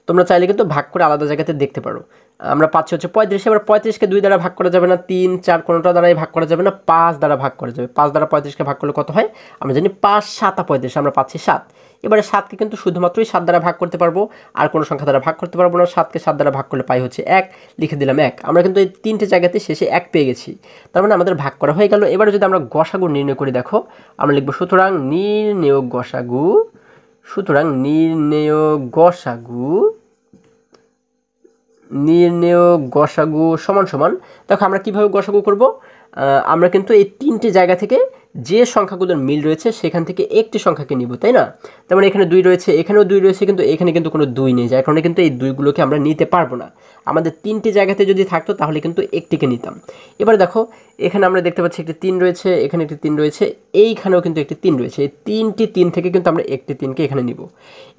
তোমরা চাইলে কিন্তু ভাগ করে আলাদা জায়গাতে দেখতে পারো। আমরা পাচ্ছি হচ্ছে 35। এবার 35কে 2 দ্বারা ভাগ করা যাবে না, 3 4 কোনোটা দ্বারাই ভাগ করা যাবে না, 5 দ্বারা ভাগ করা যাবে। 5 দ্বারা 35কে ভাগ করলে কত হয়? আমরা জানি 5 7 35, আমরা পাচ্ছি 7। এবারে 7কে কিন্তু শুধুমাত্রই 7 দ্বারা ভাগ করতে পারবো, আর কোনো সংখ্যা দ্বারা ভাগ করতে পারবো না। 7কে 7 দ্বারা ভাগ করলে পাই হচ্ছে 1, লিখে দিলাম 1। আমরা কিন্তু এই 3টে জায়গাতে শেষে 1 পেয়ে গেছি, তার মানে আমাদের ভাগ করা হয়ে গেল। এবারে যদি আমরা গসাগু নির্ণয় করি দেখো, আমরা লিখবো সুতরাং নির্ণেয় গসাগু সমান সমান। দেখো আমরা কিভাবে গসাগু করব? আমরা কিন্তু এই 3টে জায়গা থেকে যে সংখ্যাগুলোর মিল রয়েছে সেখান থেকে একটি সংখ্যাকে নিব, তাই না? তার মানে এখানে 2 রয়েছে, এখানেও 2 রয়েছে, কিন্তু এখানে কিন্তু কোনো 2 নেই, যার কারণে কিন্তু এই 2গুলোকে আমরা নিতে পারবো না। আমাদের 3টে জায়গাতে যদি থাকতো তাহলে কিন্তু একটিকে নিতাম। এবার দেখো এখানে আমরা দেখতে পাচ্ছি একটি 3 রয়েছে, এখানে একটি 3 রয়েছে, এইখানেও কিন্তু একটি 3 রয়েছে। এই 3টি 3 থেকে কিন্তু আমরা একটি 3কে এখানে নিব।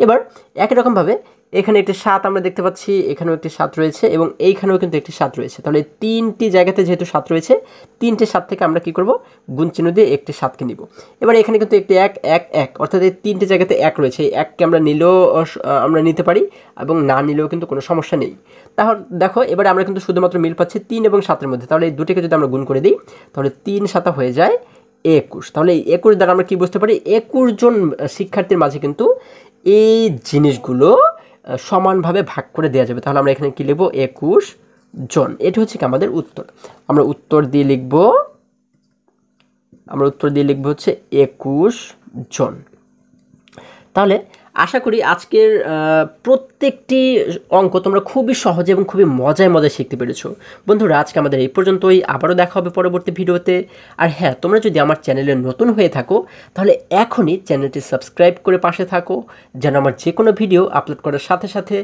এবার একই রকমভাবে এখানে একটি 7 আমরা দেখতে পাচ্ছি, এখানেও একটি 7 রয়েছে এবং এইখানেও কিন্তু একটি 7 রয়েছে। তাহলে 3টি জায়গাতে যেহেতু 7 রয়েছে, 3টে 7 থেকে আমরা কি করব? গুণ চিহ্ন দিয়ে একটি 7কে নিব। এবার এখানে কিন্তু একটি 1 1 1, অর্থাৎ এই 3টে জায়গাতে 1 রয়েছে। এই 1কে আমরা নিলেও আমরা নিতে পারি এবং না নিলেও কিন্তু কোনো সমস্যা নেই। তাহলে দেখো এবারে আমরা কিন্তু শুধুমাত্র মিল পাচ্ছি 3 এবং 7 এর মধ্যে। তাহলে এই দুটিকে যদি আমরা গুণ করে দিই তাহলে 3 7 হয়ে যায় 21। তাহলে এই 21 দ্বারা আমরা কি বুঝতে পারি? 21 জন শিক্ষার্থীর মাঝে কিন্তু এই জিনিসগুলো সমানভাবে ভাগ করে দেওয়া যাবে। তাহলে আমরা এখানে কি লিখব? 21 জন। এটি হচ্ছে কি আমাদের উত্তর। আমরা উত্তর দিয়ে লিখব হচ্ছে 21 জন। তাহলে আশা করি আজকের প্রত্যেকটি অঙ্ক তোমরা খুবই সহজে এবং খুবই মজায় শিখতে পেরেছো। বন্ধুরা, আজকে আমাদের এই পর্যন্তই। আবারও দেখা হবে পরবর্তী ভিডিওতে। আর হ্যাঁ, তোমরা যদি আমার চ্যানেলে নতুন হয়ে থাকো তাহলে এখনই চ্যানেলটি সাবস্ক্রাইব করে পাশে থাকো, যেন আমার যে কোনো ভিডিও আপলোড করার সাথে সাথে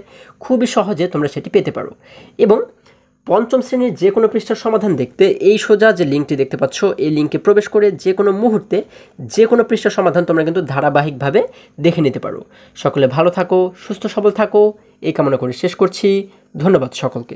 খুবই সহজে তোমরা সেটি পেতে পারো। এবং পঞ্চম শ্রেণীর যে কোনো পৃষ্ঠার সমাধান দেখতে এই সোজা যে লিঙ্কটি দেখতে পাচ্ছ, এই লিঙ্কে প্রবেশ করে যে কোনো মুহূর্তে যে কোনো পৃষ্ঠার সমাধান তোমরা কিন্তু ধারাবাহিকভাবে দেখে নিতে পারো। সকলে ভালো থাকো, সুস্থ সবল থাকো এই কামনা করে শেষ করছি। ধন্যবাদ সকলকে।